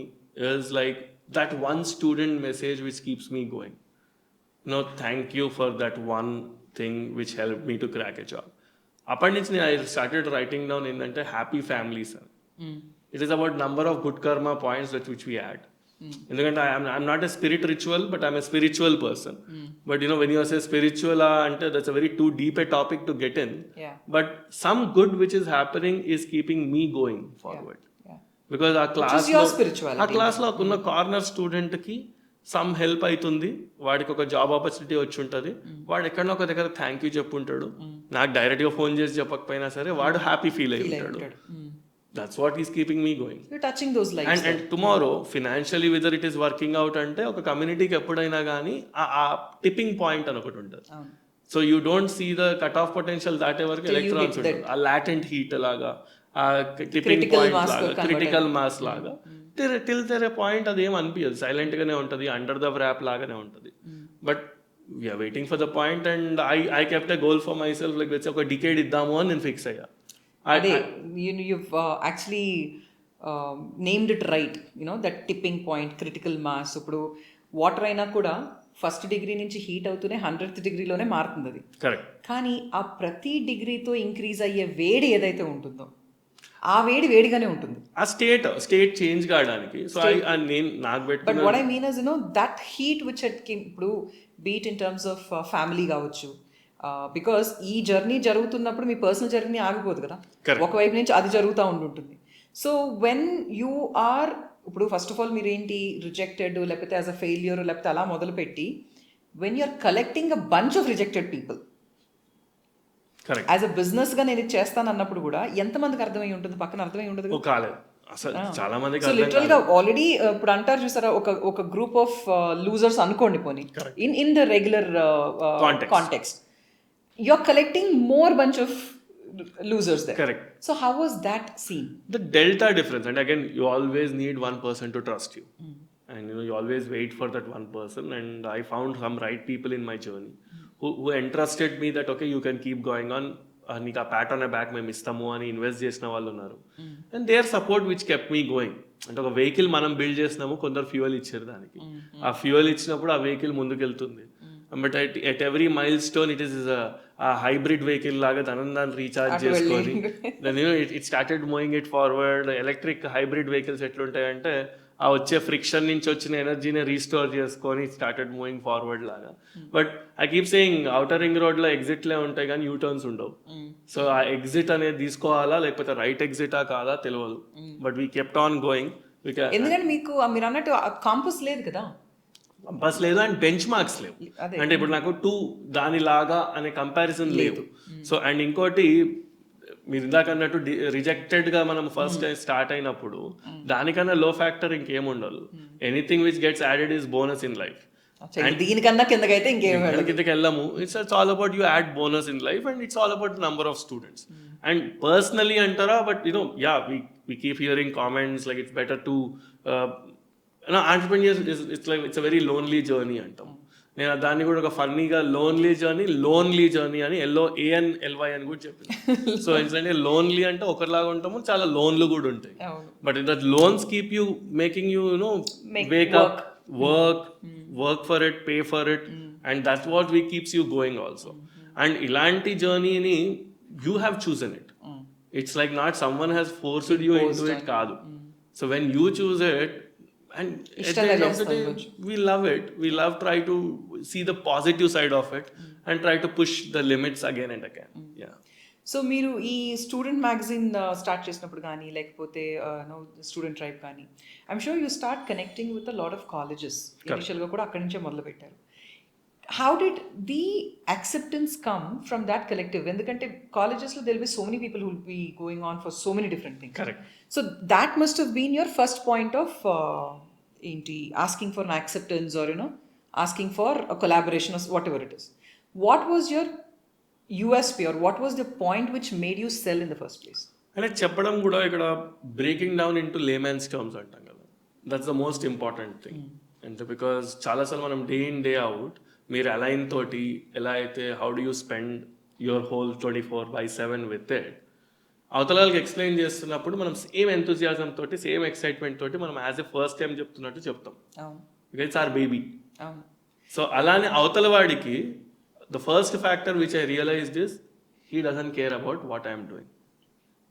is like that one student message which keeps me going. No, thank you for that one thing which help me to crack a job. అప్పటి నుంచి నేను I started writing down ఏంటంటే happy families అని. It is about number of good karma points which we add. ఎందుకంటే I'm not a spirit ritual, but I'm a spiritual person. But you know when you say spiritual అంటే that's a very too deep a topic to get in. But some good which is happening is keeping me going forward. Because ఆ క్లాస్లో ఉన్న corner student కి some help అవుతుంది, వాడికి ఒక job opportunity వచ్చి ఉంటుంది, వాడు ఎక్కడో ఒక దగ్గర థ్యాంక్ యూ చెప్పుంటాడు, నాకు డైరెక్ట్గా ఫోన్ చేసి చెప్పకపోయినా సరే వాడు హ్యాపీ ఫీల్ అయి ఉంటాడు. That's what is keeping me going. You're touching those lives. And tomorrow, financially, whether it is working out ante oka community ki eppudaina gaani aa tipping point అని ఒకటి ఉంటుంది. So you don't see the cut off potential that ever electrons ఉంటుంది, ఆ latent heat లాగా, ఆ tipping point లాగా, critical mass లాగా till there a point అదేం అనిపించదు, సైలెంట్ గానే ఉంటుంది, అండర్ ద వ్రాప్ లాగానే ఉంటుంది. But we are waiting for the point, and I kept a goal for myself, like let's say ఒక decade ఇద్దాము అని నేను ఫిక్స్ అయ్యా. You've actually named it right, that tipping point, critical mass. ఇప్పుడు water అయినా కూడా ఫస్ట్ డిగ్రీ నుంచి heat అవుతూనే 100th డిగ్రీలోనే మారుతుంది అది. కరెక్ట్. కానీ ఆ ప్రతి డిగ్రీతో ఇంక్రీజ్ అయ్యే వేడి ఏదైతే ఉంటుందో ఆ వేడి వేడిగానే ఉంటుంది, ఆ స్టేట్ చేంజ్ కావడానికి. సో నేను నాకు పెట్టుకున్న, but what I mean is that heat which it came, ఇప్పుడు beat in terms of family కావచ్చు, బికాస్ ఈ జర్నీ జరుగుతున్నప్పుడు మీ పర్సనల్ జర్నీ ఆగిపోదు కదా, ఒకవైపు నుంచి అది జరుగుతూ ఉంటుంది. సో వెన్ యూ ఆర్, ఇప్పుడు ఫస్ట్ ఆఫ్ ఆల్ మీరు ఏంటి రిజెక్టెడ్ లేకపోతే యాజ్ అ ఫెయిల్యూర్ లేకపోతే అలా మొదలుపెట్టి when you're collecting a bunch of rejected people as a business గా నేను ఇది చేస్తాను అన్నప్పుడు కూడా ఎంతమందికి అర్థమై ఉంటుంది, పక్కన అర్థమై ఉండదు చాలా మంది. సో లిటరల్ గా ఆల్రెడీ ఇప్పుడు అంటారు చూసారా, ఒక గ్రూప్ ఆఫ్ లూజర్స్ అనుకోండి పోనీ, in the regular context you're collecting more bunch of losers there. Correct. So how was that seen? The delta difference, and again you always need one person to trust you. And you always wait for that one person, and I found some right people in my journey who entrusted me that okay, you can keep going on, నీకు ఆ Pat on back మేము ఇస్తాము అని invest చేసిన వాళ్ళు ఉన్నారు. And their support which kept me going. అంటే ఒక వెహికల్ మనం బిల్డ్ చేసినాము, కొందరు ఫ్యూయల్ ఇచ్చారు దానికి, ఆ ఫ్యూయల్ ఇచ్చినప్పుడు ఆ వెహికల్ ముందుకెళ్తుంది. But at every milestone it is a hybrid vehicle లాగా దాన్ని రీఛార్జ్ అటు చేసుకొని వెళ్ళి it started moving it forward. Electric hybrid vehicles ఎట్లుంటాయంటే ఆ వచ్చే ఫ్రిక్షన్ నుంచి వచ్చిన ఎనర్జీని రీస్టోర్ చేసుకొని స్టార్టెడ్ మూవింగ్ ఫార్వర్డ్ లాగా. But I keep saying outer ring రోడ్లో ఎగ్జిట్లే ఉంటాయి కానీ యూ టర్న్స్ ఉండవు. సో ఆ ఎగ్జిట్ అనేది తీసుకోవాలా లేకపోతే రైట్ ఎగ్జిటా కాదా తెలియదు. But we kept on going. ఎందుకంటే మీకు మీరు అన్నట్టు కాంపస్ లేదు కదా. బస్ లేదు అండ్ బెంచ్ మార్క్స్ లేవు. అదే. అంటే ఇప్పుడు నాకు దానిలాగా అనే కంపారిజన్ లేదు. సో అండ్ ఇంకోటి మీరు ఇందాక అన్నట్టు రిజెక్టెడ్గా మనం ఫస్ట్ స్టార్ట్ అయినప్పుడు దానికన్నా లో ఫ్యాక్టర్ ఇంకేం ఉండదు. Anything which gets added is bonus in life. దీనికన్నా కిందకైతే ఇంకేం కిందకి వెళ్ళము. It's all about you add bonus in life and it's all about number of students. And personally అంటారా, but we keep hearing comments like it's better to entrepreneurs it's a very lonely journey అంటాం. నేను దాన్ని కూడా ఒక ఫన్నీగా lonely journey అని LOANLY అని కూడా చెప్పాను. సో ఎందుకంటే లోన్లీ అంటే ఒకరిలాగా ఉంటాము, చాలా లోన్లు కూడా ఉంటాయి. But that loans keep you making you wake up, work for it, pay for it, and that's what we keeps you going also. And ఇలాంటి జర్నీని you have chosen it. It's like not someone has forced you into it కాదు. So when you choose it, and at the end of the day, we love it. We love try to see the positive side of it and try to push the limits again and again. Yeah. So మీరు ఈ student magazine start చేసినప్పుడు కానీ లేకపోతే student tribe కానీ I'm sure you start connecting with a lot of colleges. ఇనిషియల్గా కూడా అక్కడి నుంచే మొదలు పెట్టారు. How did the acceptance come from that collective? Endukante colleges lo there will be so many people who will be going on for so many different things. Correct. So that must have been your first point of asking for an acceptance or asking for a collaboration or whatever it is. What was your USP or what was the point which made you sell in the first place? అంటే చెప్పడం కూడా ఇక్కడ breaking down into laymen's terms అంటాం కదా, that's the most important thing. అంటే because చాలాసార్లు మనం day in day out మీరు అలైన్ తోటి ఎలా అయితే how do you spend your whole 24/7 with it, అవతల వాళ్ళకి ఎక్స్ప్లెయిన్ చేస్తున్నప్పుడు మనం సేమ్ ఎంతూజియాజం తోటి సేమ్ ఎక్సైట్మెంట్ తోటి మనం యాజ్ ఎ ఫస్ట్ టైం చెప్తున్నట్టు చెప్తాం. It's are baby. సో అలానే అవతల వాడికి the first factor which I realised is he doesn't care about what I'm doing.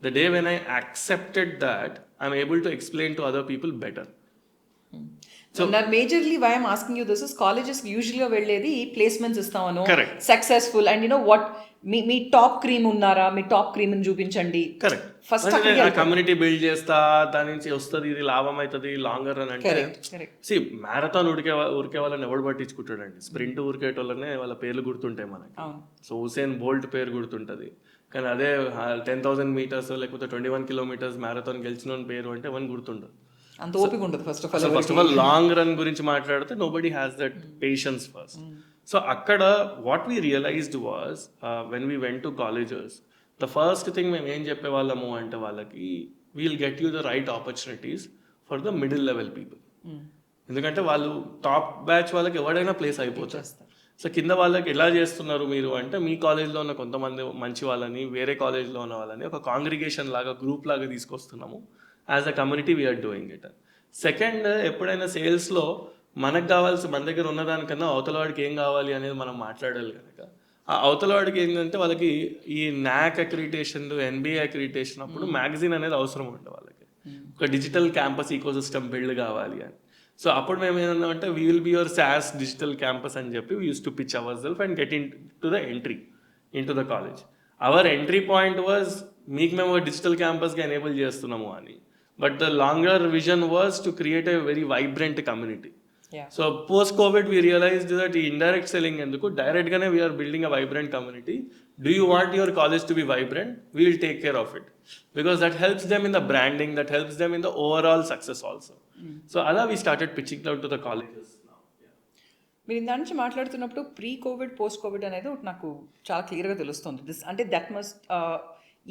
The day when I accepted that, I'm able to explain to other people better. So majorly why I'm asking you this is colleges usually వెళ్ళేది placements ఇస్తామను, successful and what మీ top cream ఉన్నారా, మీ top cream ని చూపించండి. Correct. First community build చేస్తా, దాని నుంచి వస్తుంది ఇది లాభం అవుతుంది లాంగర్ రన్ అంటే. సి మ్యారథాన్ ఉరికే వాళ్ళని ఎవడు పట్టించుకుంటాడండి, స్ప్రింట్ ఉరికేటోళ్ళనే వాళ్ళ పేర్లు గుర్తుంటాయి మనకి. సో హుసేన్ బోల్ట్ పేరు గుర్తుంటుంది, కానీ అదే 10,000 meters లేకపోతే 21 kilometers మ్యారథాన్ గెలిచిన పేరు అంటే ఎవరిని గుర్తుండదు. అంత ఓపిక ఉండదు. First of all long run గురించి మాట్లాడితే nobody has that patience first. So అక్కడ what we realized was when we went to colleges, the first thing మేము ఏం చెప్పేవాళ్ళము అంటే వాళ్ళకి we'll get you the right opportunities for the middle level people. ఎందుకంటే వాళ్ళు టాప్ బ్యాచ్ వాళ్ళకి ఎవడైనా ప్లేస్ అయిపోతారు. సో కింద వాళ్ళకి ఎలా చేస్తున్నారు మీరు అంటే, మీ కాలేజ్లో ఉన్న కొంతమంది మంచి వాళ్ళని వేరే కాలేజ్లో ఉన్న వాళ్ళని ఒక కాంగ్రిగేషన్ లాగా గ్రూప్ లాగా తీసుకొస్తున్నాము. As a community we are doing it. Second, ఎప్పుడైనా సేల్స్లో మనకు కావాల్సి మన దగ్గర ఉన్నదానికన్నా అవతల వాడికి ఏం కావాలి అనేది మనం మాట్లాడాలి కనుక, ఆ అవతల వాడికి ఏంటంటే వాళ్ళకి ఈ NAAC అక్రిడిటేషన్, NBA అక్రిడిటేషన్ అప్పుడు మ్యాగజైన్ అనేది అవసరం ఉండే వాళ్ళకి, ఒక డిజిటల్ క్యాంపస్ ఈకోసిస్టమ్ బిల్డ్ కావాలి అని. సో అప్పుడు మేము ఏమన్నామంటే we will be your SaaS digital campus అని చెప్పి we use to pitch our self and get in to the entry in to the college. Our entry point was మీకు మేము digital క్యాంపస్గా ఎనేబుల్ చేస్తున్నాము అని. But the longer vision was to create a very vibrant community. So post covid we realized that ఈ indirect selling ఎందుకు, డైరెక్ట్గానే we are building a vibrant community. Do you want your college to be vibrant, we will take care of it, because that helps them in the branding, that helps them in the overall success also. So అలా we started pitching out to the colleges. మీరు ఇందా నుంచి మాట్లాడుతున్నప్పుడు pre Covid post Covid అనేది ఒకటి నాకు చాలా క్లియర్గా తెలుస్తుంది. అంటే దట్ మస్ట్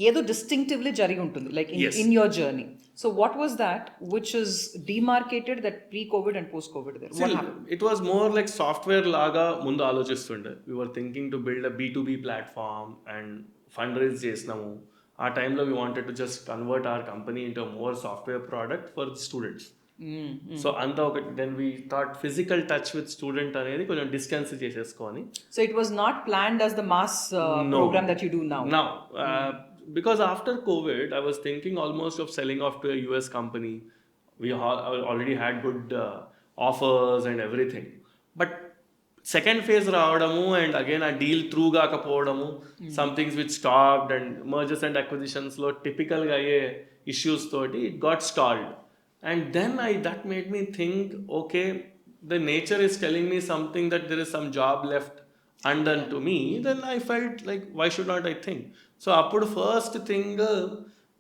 ఏదో డిస్టింక్టివ్లీ జరిగి ఉంటుంది like in your journey. So what was that which is demarcated that pre covid and post covid? It was more like software లాగా ముందు ఆలోచిస్తుండే. We were thinking to build a B2B platform and fund raise చేసినాము. ఆ టైంలో we wanted to just convert our company into more software product for students. So అంతా ఒక then we thought physical touch with student అనేది కొంచెం distance చేసేసుకొని So it was not planned as the mass program that you do now. now because after COVID I was thinking almost of selling off to a US company. We already had good offers and everything, but second phase రావడము and again ఆ deal through కాకపోవడము some things which stopped and mergers and అక్విజిషన్స్లో టిపికల్గా అయ్యే issues తోటి it got stalled and then that made me think okay the nature is telling me something that there is some job left undone to me, then I felt like why should not I think. So appudu first thing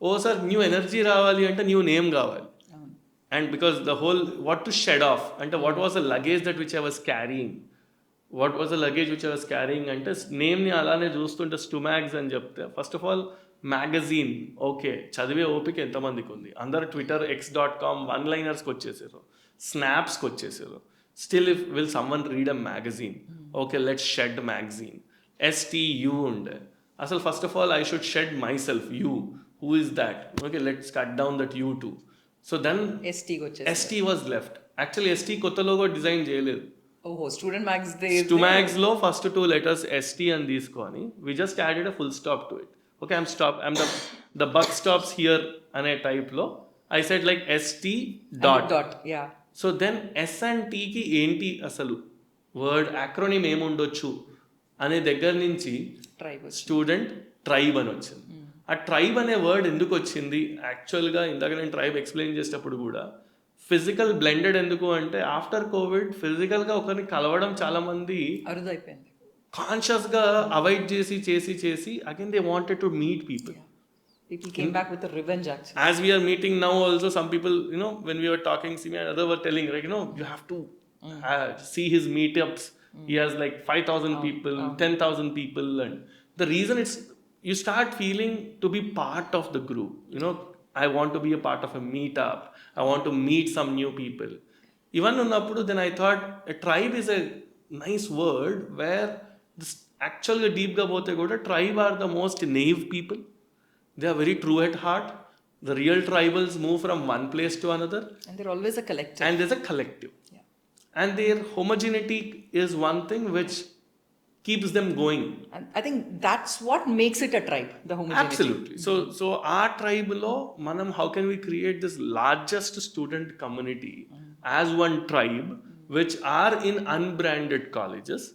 oh sir new energy రావాలి అంటే new name కావాలి. And because the whole what to shed off అంటే what was the luggage that which I was carrying, what was the luggage which I was carrying అంటే నేమ్ని అలానే చూస్తుంటే స్టుమాగ్స్ అని చెప్తే first of all magazine okay చదివే ఓపిక ఎంతమందికి ఉంది, అందరు ట్విట్టర్ x.com వన్ లైనర్స్కి వచ్చేసారు, స్నాప్స్కి వచ్చేసారు. Still if will someone read a magazine, okay let's shed magazine, STU unde asal first of all I should shed myself, you who is that, okay let's cut down that you too. So then ST was left. Actually ST kotta logo design cheyaledu. Oh student mags Stumags lo first two letters ST and తీసుకొని we just added a full stop to it. Okay I'm the buck stops here ane type lo I said like ST dot yeah. So then S and టీకి ఏంటి అసలు word acronym ఏముండొచ్చు అనే దగ్గర నుంచి student tribe అని వచ్చింది. ఆ tribe అనే వర్డ్ ఎందుకు వచ్చింది యాక్చువల్గా ఇందాక నేను ట్రైబ్ ఎక్స్ప్లెయిన్ చేసేటప్పుడు కూడా ఫిజికల్ బ్లెండెడ్ ఎందుకు అంటే ఆఫ్టర్ కోవిడ్ ఫిజికల్గా ఒకరిని కలవడం చాలామంది అరుదైపోయింది, కాన్షియస్గా అవాయిడ్ చేసి again they wanted to meet people. People came back with a revenge actually. As we are meeting now also some people, when we were talking, Simi and other were telling like, you have to see his meetups. He has like 5,000 people, 10,000 people. And the reason it's, you start feeling to be part of the group. I want to be a part of a meetup. I want to meet some new people. Even unnappudu, then I thought a tribe is a nice word where this actually deep ga bothe kuda tribe are the most naive people. They are very true at heart. The real tribals move from one place to another. And they're always a collective. And there's a collective. Yeah. And their homogeneity is one thing which keeps them going. And I think that's what makes it a tribe, the homogeneity. Absolutely. So our tribe lo, manam, how can we create this largest student community as one tribe, which are in unbranded colleges,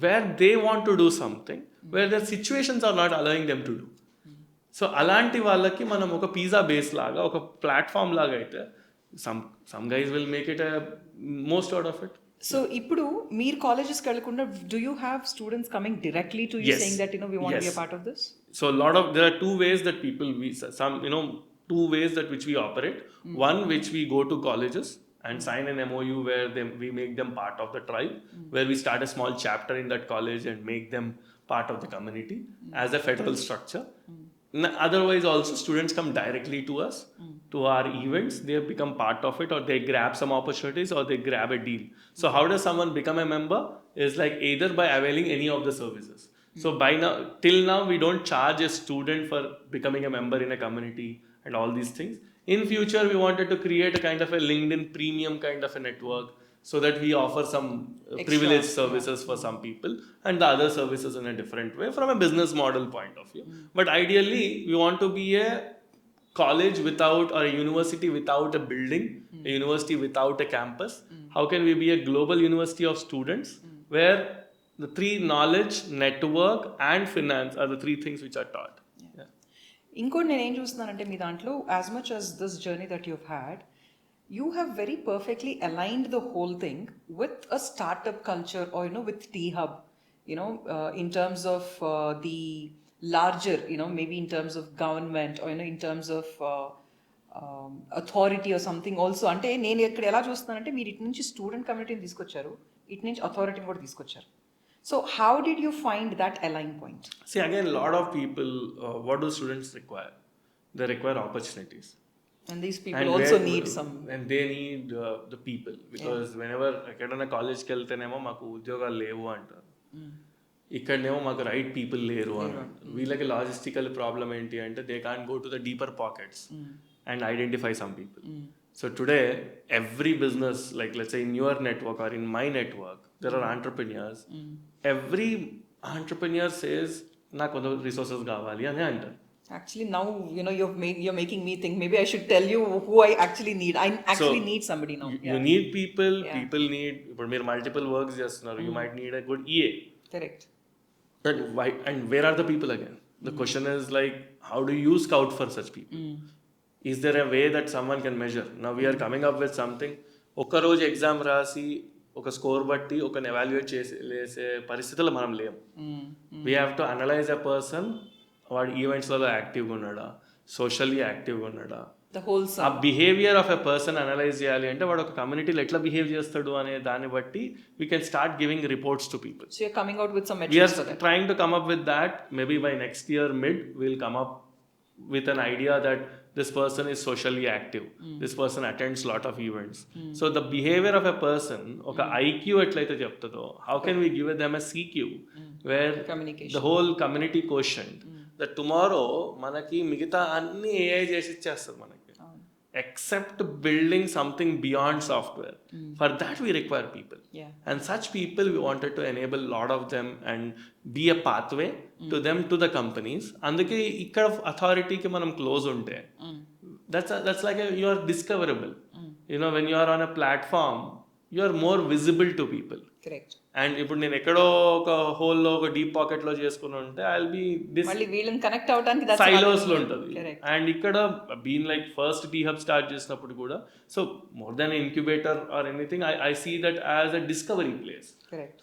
where they want to do something, where their situations are not allowing them to do. So అలాంటి వాళ్ళకి మనం ఒక pizza base లాగా ఒక platform లాగా అయితే some guys will make it most out of it. So ఇప్పుడు మీరు కాలేజెస్కి వెళ్ళకుండా do you have students coming directly to you saying that we want to be a part of this? So there are two ways that people two ways that which we operate. One which we go to colleges and sign an MOU where we make them part of the tribe, where we start a small chapter in that college and make them part of the community as a federal structure. Otherwise also students come directly to us, to our events, they become part of it, or they grab some opportunities or they grab a deal. So how does someone become a member is like either by availing any of the services. So till now we don't charge a student for becoming a member in a community and all these things. In future we wanted to create a kind of a LinkedIn premium kind of a network, so that we offer some privileged services for some people and the other services in a different way from a business model point of view. But ideally we want to be a college without, or a university without a building, a university without a campus. How can we be a global university of students where the three knowledge, network and finance are the three things which are taught. ఇంకోటి నేను ఏం చూస్తున్నానంటే మీ దాంట్లో as much as this journey that you've had, you have very perfectly aligned the whole thing with a startup culture, or with T-Hub, in terms of the larger, maybe in terms of government, or in terms of authority or something also. అంటే నేను ఇక్కడ ఎలా చూస్తున్నానంటే మీరు ఇటు నుంచి student కమ్యూనిటీని తీసుకొచ్చారు, ఇటు నుంచి అథారిటీని కూడా తీసుకొచ్చారు. So how did you find that align point? See, again, a lot of people, what do students require? They require opportunities. And these people also need some. And they need the people, because whenever ఎక్కడైనా కాలేజ్కి వెళ్తేనేమో మాకు ఉద్యోగాలు లేవు అంటారు, ఇక్కడనేమో మాకు right people లేరు అని అంటారు. వీళ్ళకి లాజిస్టికల్ ప్రాబ్లం ఏంటి అంటే they can't go to the deeper pockets and identify some people. So today, every business, like let's say in your network or in my network, there are entrepreneurs. Every entrepreneur says, నాకు కొంత resources కావాలి అని అంటారు. Actually, now you're making me think. Maybe I should tell you who I actually need. I actually need somebody now. You need people. People need. ఇప్పుడు మీరు multiple works చేస్తున్నారు. You might need a good EA. Correct. But why? And where are the people again? The question is like, how do you scout for such people? Is there a way that someone can measure? Now we are coming up with something. ఒక రోజు exam రాసి ఒక score బట్టి ఒకరిని evaluate చేసే పరిస్థితుల్లో మనం లేము. We have to analyse a person. వాడు ఈవెంట్స్లలో యాక్టివ్గా ఉన్నాడా, సోషల్లీ యాక్టివ్గా ఉన్నాడా, ఆ behaviour of a person analyse చేయాలి అంటే వాడు ఒక కమ్యూనిటీలో ఎట్లా బిహేవ్ చేస్తాడు అనే దాన్ని బట్టి we can start giving reports to people. So you're coming out with some metrics for that. We are trying to come up with that. Maybe by next year mid we'll come up with an idea that this person is socially active. This person attends lot of events. So the behavior of a person, oka IQ etlaithe cheptado, how can we give them a CQ where the whole community quotient that tomorrow manaki migita anni AI chesi ichchestadu manaki, except building something beyond software. For that we require people. And such people we wanted to enable a lot of them and be a pathway to them to the companies. Anduke ikkada authority ki manam close unte, that's like you are discoverable. When you are on a platform, you are more visible to people. Correct. And ఇప్పుడు నేను ఎక్కడో ఒక హోల్లో ఒక deep పాకెట్లో చేసుకుని ఉంటే I will be మళ్ళీ వీళ్ళని కనెక్ట్ అవడానికి సైలోస్లో ఉంటుంది. అండ్ ఇక్కడ been like first B hub start చేసినప్పుడు కూడా, so more than incubator or anything, I see that as a discovery place.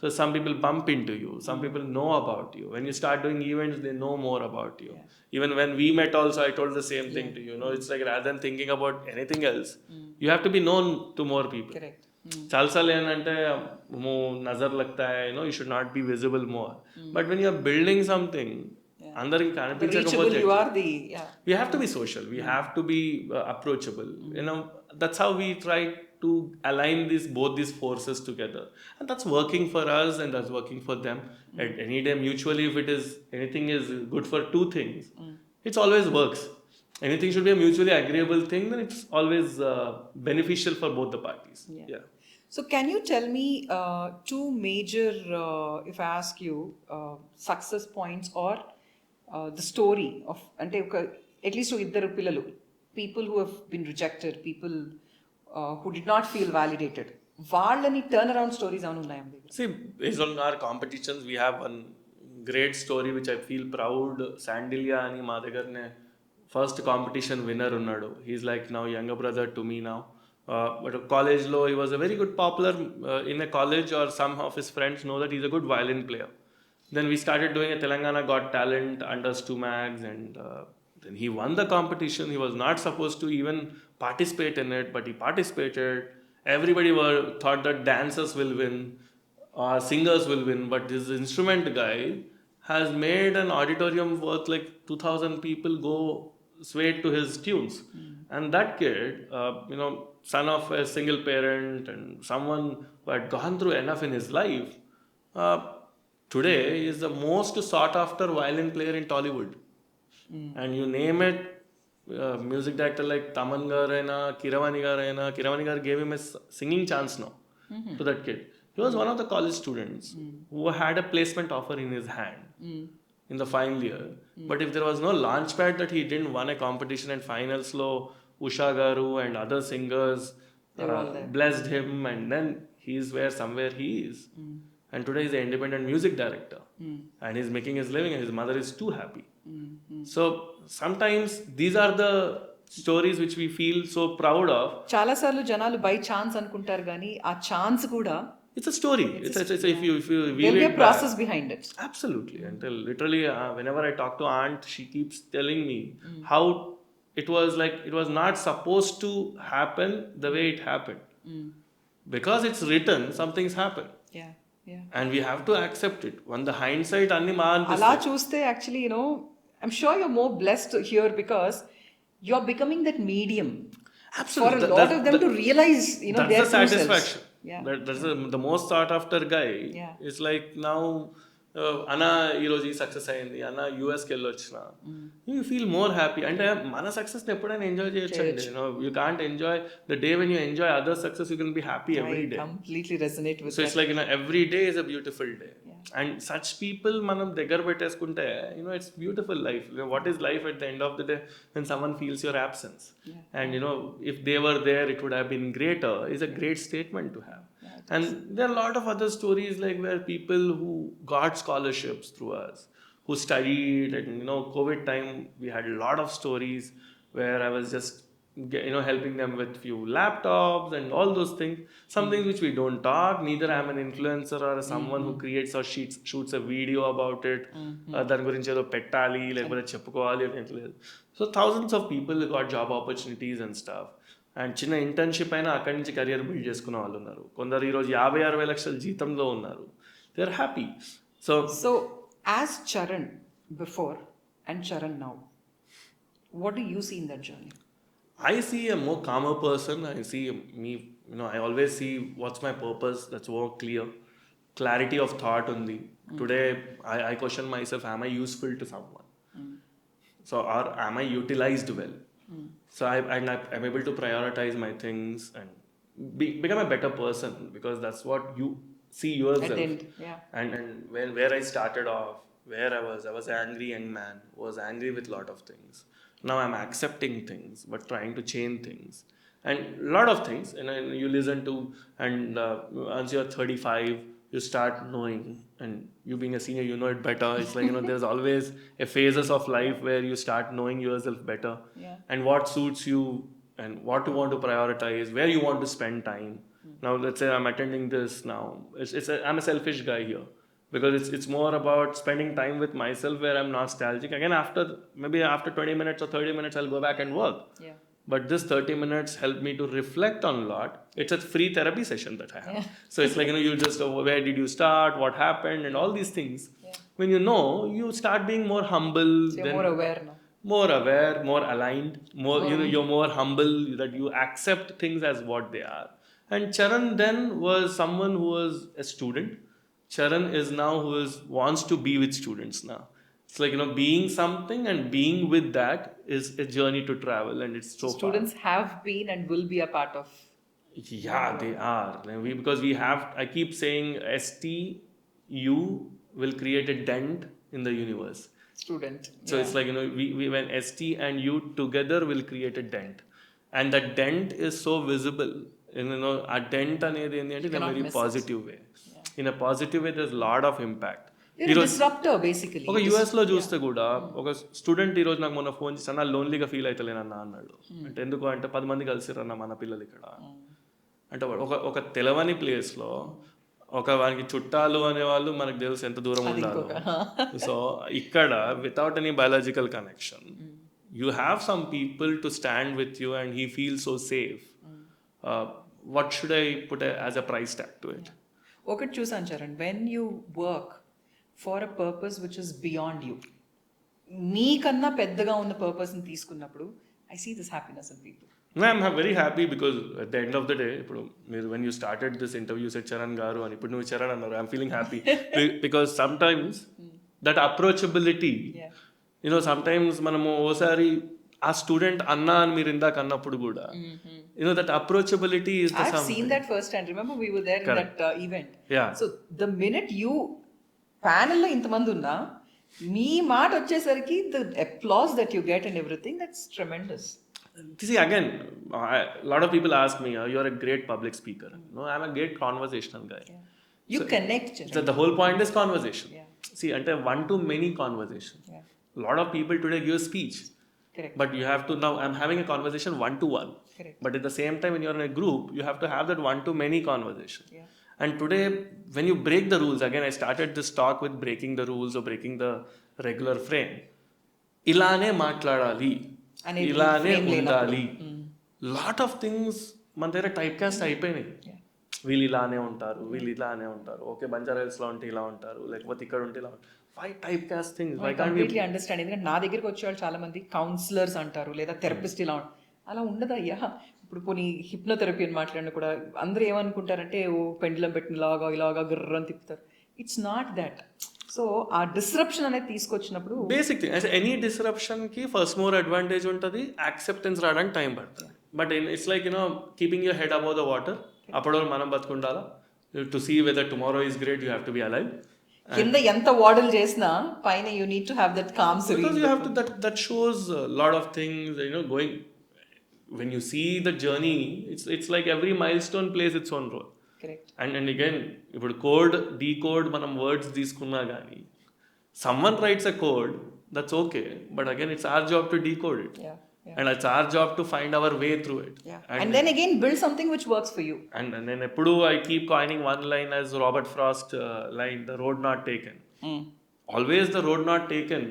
So some people bump into you, some people know about you. When you start doing events they know more about you. Even when we met also, I told the same thing to you. It's like rather than thinking about anything else, you have to be known to more people. Correct. చాలాసార్లు ఏంటంటే నజర్ లగ్తా హై, you should not be visible more. But when you're building something అందరికి కనిపించకపోతే, we have to be social, we have to be approachable. That's how we try to align both these forces together, and that's working for us and that's working for them. At any day mutually, if anything is good for two things, it always works. Anything should be a mutually agreeable thing, then it's always beneficial for both the parties. Yeah. So can you tell me two major, if I ask you, success points or the story of, ante at least iddaru pillalu, people who have been rejected, people who did not feel validated, వాళ్ళని turn around stories ఏమైనా ఉన్నాయా? See, based on our competitions, we have one great story which I feel proud. Sandilia అని మా దగ్గరనే first competition winner ఉన్నాడు. He is like now younger brother to me now. But కాలేజ్లో he was a very good popular in a college, or some of his friends know that he's a good violin player. Then we started doing a Telangana Got Talent under Stumags, and then he won the competition. He was not supposed to even participate in it, but he participated. Everybody thought that dancers will win, singers will win, but this instrument guy has made an auditorium worth like 2,000 people go sway to his tunes. And that kid, son of a single parent and someone who had gone through enough in his life, today is the most sought after violin player in Tollywood. And you name it, music director like Taman Garaina, Kiravani Gar gave him a singing chance now to that kid. He was one of the college students who had a placement offer in his hand in the final year. But if there was no launch pad that he didn't won a competition and finals lo Usha Garu and other singers blessed him, and then he is somewhere he is. And today he's an independent music director and he's making his living, and his mother is too happy. So sometimes these are the stories which we feel so proud of. చాలా సార్లు జనాలు by chance అనుకుంటారు కానీ ఆ chance కూడా it's a story. It's if you there'll be a process behind it. Absolutely. Until literally whenever I talk to aunt, she keeps telling me how it was like it was not supposed to happen the way it happened. Because it's written, some things happen. Yeah. And we have to accept it. When the hindsight anni ma అలా చూస్తే actually I'm sure you're more blessed here because you're becoming that medium. Absolutely. For a lot of them to realize, that's their the satisfaction. Yeah. That's the most sought after guy. Yeah. It's like now అన్న ఈరోజు ఈ success అయింది, అన్న యూఎస్కి వెళ్ళొచ్చిన, you feel more happy. అంటే మన సక్సెస్ని ఎప్పుడైనా ఎంజాయ్ చేయొచ్చు అండి. You can't enjoy the day when you enjoy other success, you can be happy every day. Completely resonate with so it's like every day is a beautiful day. And such people మనం దగ్గర పెట్టేసుకుంటే it's beautiful life. What is life at the end of the day when someone feels your absence? And if they were there, it would have been greater, is a great statement to have. And there are a lot of other stories like where people who got scholarships through us, who studied, and COVID time we had a lot of stories where I was just helping them with few laptops and all those things, some things which we don't talk. Neither I'm an influencer or someone who creates or shoots a video about it. దాని గురించి ఏదో పెట్టాలి లేకపోతే చెప్పుకోవాలి అని లేదు. So thousands of people got job opportunities and stuff. And చిన్న internship అయినా అక్కడి నుంచి కెరియర్ బిల్డ్ చేసుకున్న వాళ్ళు ఉన్నారు. కొందరు ఈరోజు 50-60 లక్షల జీతంలో ఉన్నారు. They are happy. So as Charan before and Charan now, what do you see in that journey? I see a more calmer person. I see me, I always see what's my purpose. That's more clear. Clarity of thought undi. Today, I question myself, am I useful to someone? So, or am I utilized well? So, I'm able to prioritize my things and become a better person, because that's what you see yourself. At the end, yeah. And where I started off, where I was an angry young man, was angry with a lot of things. Now I'm accepting things, but trying to change things. And a lot of things, and you listen to, and once you're 35, you start knowing, and you being a senior, you know it better. It's like, there's always a phases of life where you start knowing yourself better, and what suits you, and what you want to prioritize, where you want to spend time. Now, let's say I'm attending this now. I'm a selfish guy here. Because it's more about spending time with myself where I'm nostalgic. Again, after 20 minutes or 30 minutes, I'll go back and work. Yeah. But this 30 minutes helped me to reflect on a lot. It's a free therapy session that I have. Yeah. So it's like, you just, where did you start? What happened? And all these things. Yeah. When you start being more humble. So you're more aware now. More aware, more aligned, more, you're more humble, that you accept things as what they are. And Charan then was someone who was a student. Charan is now wants to be with students now. It's like, being something and being with that is a journey to travel, and it's so students far. have been and will be a part of. Yeah, they are. Because we have, I keep saying STU will create a dent in the universe. Student. So it's like, we when ST and U together will create a dent. And that dent is so visible. A dent anedi in a very positive way. In a positive way, there's a lot of impact. You're a disruptor, basically. ఒక యూఎస్లో చూస్తే కూడా ఒక student ఈరోజు నాకు మొన్న phone చేసి, అన్న లోన్లీగా ఫీల్ అవుతలేనన్నా అన్నాడు. అంటే ఎందుకు అంటే 10 మంది కలిసిరన్న మన పిల్లలు ఇక్కడ అంటే, ఒక తెలవని ప్లేస్లో వానికి చుట్టాలు అనేవాళ్ళు మనకు తెలుసు ఎంత దూరం ఉండాలో. సో ఇక్కడ without any biological connection, you have some people to stand with you and he feel so safe. What should I put as a price tag to it? ఒకటి చూసాను Charan, when you work for a purpose which is beyond you, నీకన్నా పెద్దగా ఉన్న పర్పస్ని తీసుకున్నప్పుడు I see this happiness in people. I'm very happy because at the end of the day, when you started this interview, you said Charan Garu, and ఇప్పుడు నువ్వు Charan అన్నారు. I'm feeling happy because sometimes that approachability, sometimes మనము ఓసారి ఆ student అన్నా అని మీరు ఇందాక అన్నప్పుడు కూడా, that approachability is the I've seen that firsthand. Remember we were there. Correct. In that event. Yeah. So the minute you panel లో ఇంతమంది ఉన్నా మీ మాట వచ్చేసరికి the applause that you get and everything, that's tremendous. See, again, a lot of people ask me, you're a great public speaker. No, I'm a great conversational guy. Yeah. You connect. So the whole point is conversation. Yeah. See, ante one-to-many conversation. Yeah. A lot of people today give speech. Correct. But you have to, now I'm having a conversation one-to-one. Correct. But at the same time, when you're in a group, you have to have that one-to-many conversation. Yeah. And today, when you break the rules, again, I started this talk with breaking the rules or breaking the regular frame. Ilane matladali. ఇలానే ఉండాలి. Lot of things మన దగ్గర type cast అయిపోయినాయి. వీళ్ళు ఇలానే ఉంటారు, వీళ్ళు ఇలానే ఉంటారు, ఓకే బంజారా హిల్స్లో ఉంటే ఇలా ఉంటారు, లేకపోతే ఇక్కడ ఉంటే ఇలా ఉంటారు. Why type cast things? I completely understand. ఎందుకంటే నా దగ్గరికి వచ్చేవాళ్ళు చాలా మంది కౌన్సిలర్స్ అంటారు, లేదా థెరపిస్ట్ ఇలా ఉంటారు. అలా ఉండదయ్యా. ఇప్పుడు పోనీ హిప్నోథెరపీ అని మాట్లాడినా కూడా అందరూ ఏమనుకుంటారంటే, ఓ పెండులం పెట్టిన ఇలాగా గుర్రని తిప్పుతారు. It's not that. సో ఆ డిస్రప్షన్ అనేది తీసుకొచ్చినప్పుడు బేసిక్ థింగ్ ఎనీ డిస్రప్షన్ కి ఫస్ట్ మోర్ అడ్వాంటేజ్ ఉంటుంది, యాక్సెప్టెన్స్ రావడానికి టైం పడుతుంది. But it's like keeping your head above the water. అప్పుడు మనం బతుకుండాలా. To see whether tomorrow is great, you have to be alive. కింద ఎంత వాడలు చేసినా పైన you need to have that calm Because serene. you have to, that shows a lot of things, going, when you see the journey, it's like every milestone plays its own role. Correct. And again, ఇప్పుడు code decode మనం words తీసుకున్నా కానీ someone writes a code, that's okay, but again it's our job to decode it. Yeah. And it's our job to find our way through it. Yeah. And then again build something which works for you. And then ఎప్పుడు I keep coining one line as Robert Frost line, the road not taken. Always the road not taken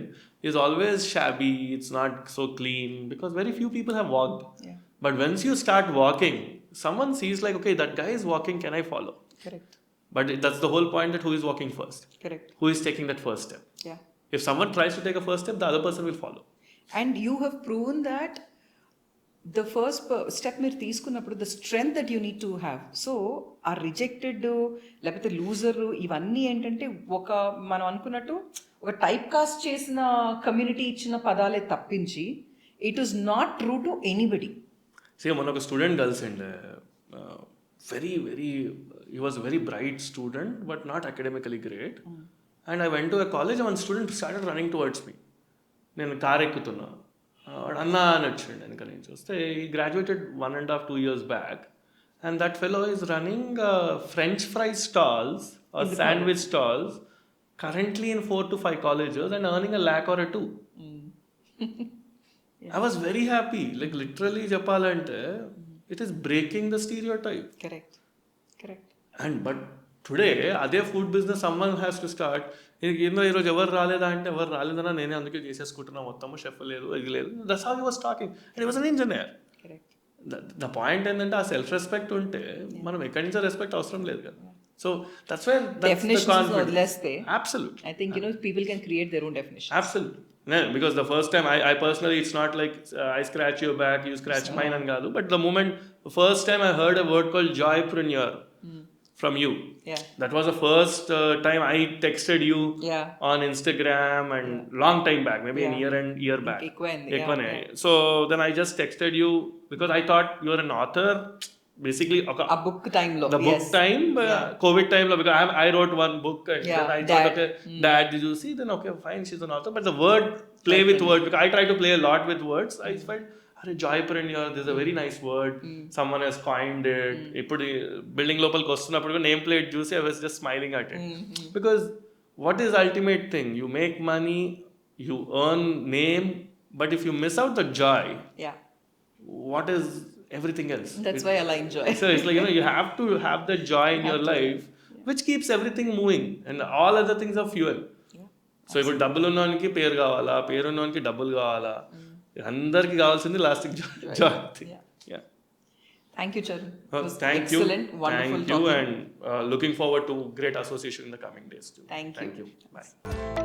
is always shabby, it's not so clean because very few people have walked. Yeah. But once you start walking, someone sees like, okay, that guy is walking, can I follow? Correct. But that's the whole point, that who is walking first? Correct. Who is taking that first step? Yeah. If someone tries to take a first step, the other person will follow. And you have proven that the first step మీరు తీసుకున్నప్పుడు the strength that you need to have. So ఆ rejected లేకపోతే loser ఇవన్నీ ఏంటంటే ఒక మనం అనుకున్నట్టు ఒక టైప్ కాస్ట్ చేసిన కమ్యూనిటీ ఇచ్చిన పదాలే తప్పించి it is not true to anybody. See, మొన్న ఒక స్టూడెంట్ కలిసిండే, very very he was a very bright student but not academically great. And I went to a college and one student started running towards me. నేను car ఎక్కుతున్నా, అన్నా అని వచ్చిండు వెనక నుంచి వస్తే. He graduated 1.5-2 years back, and that fellow is running french fries stalls or sandwich stalls currently in 4 to 5 colleges and earning $1 lakh or $2 lakh. I was very happy. Like literally చెప్పాలంటే it is breaking the stereotype. Correct. And but today అదే food business someone has to start. ఏందో ఈరోజు ఎవరు రాలేదా అంటే ఎవరు రాలేదన్నా నేనే అందుకే చేసేసుకుంటున్నా మొత్తము, షెఫ్ లేదు, ఇది లేదు. That's how he was talking and he was an engineer. The point ఏంటంటే ఆ సెల్ఫ్ రెస్పెక్ట్ ఉంటే మనం ఎక్కడి నుంచో రెస్పెక్ట్ అవసరం లేదు కదా. So that's where definitions వదిలేస్తే absolutely, I think people can create their own definition. Absolutely. Yeah, because the first time I personally, it's not like I scratch your back, you scratch mine and gadu, but the first time I heard a word called joypreneur from you. Yeah. That was the first time I texted you on Instagram and long time back, maybe a year back. So then I just texted you because I thought you were an author. Basically a book time lo, the book time COVID time lo, because I wrote one book and then I thought okay, dad, did you see? Then okay, fine, she's an author, but the word play with words, because I try to play a lot with words. I felt joypreneur, this is a very nice word, someone has coined it. Ippudu building lopaliki vastunappudu name plate juice, I was just smiling at it. Because what is ultimate thing? You make money, you earn name, but if you miss out the joy, what is everything else? That's why I like joy. So it's like, you have to have that joy in your life, which keeps everything moving, and all other things are fuel. So ఇప్పుడు డబ్బులు ఉన్నవానికి పేరు కావాలా, పేరు ఉన్నవానికి డబ్బులు కావాలా, అందరికి కావాల్సింది లాస్టిక్ Joy. Thank you, Charan. Thank excellent, you. Wonderful Thank you, and looking forward to great association in the coming days too. Thank you. Bye.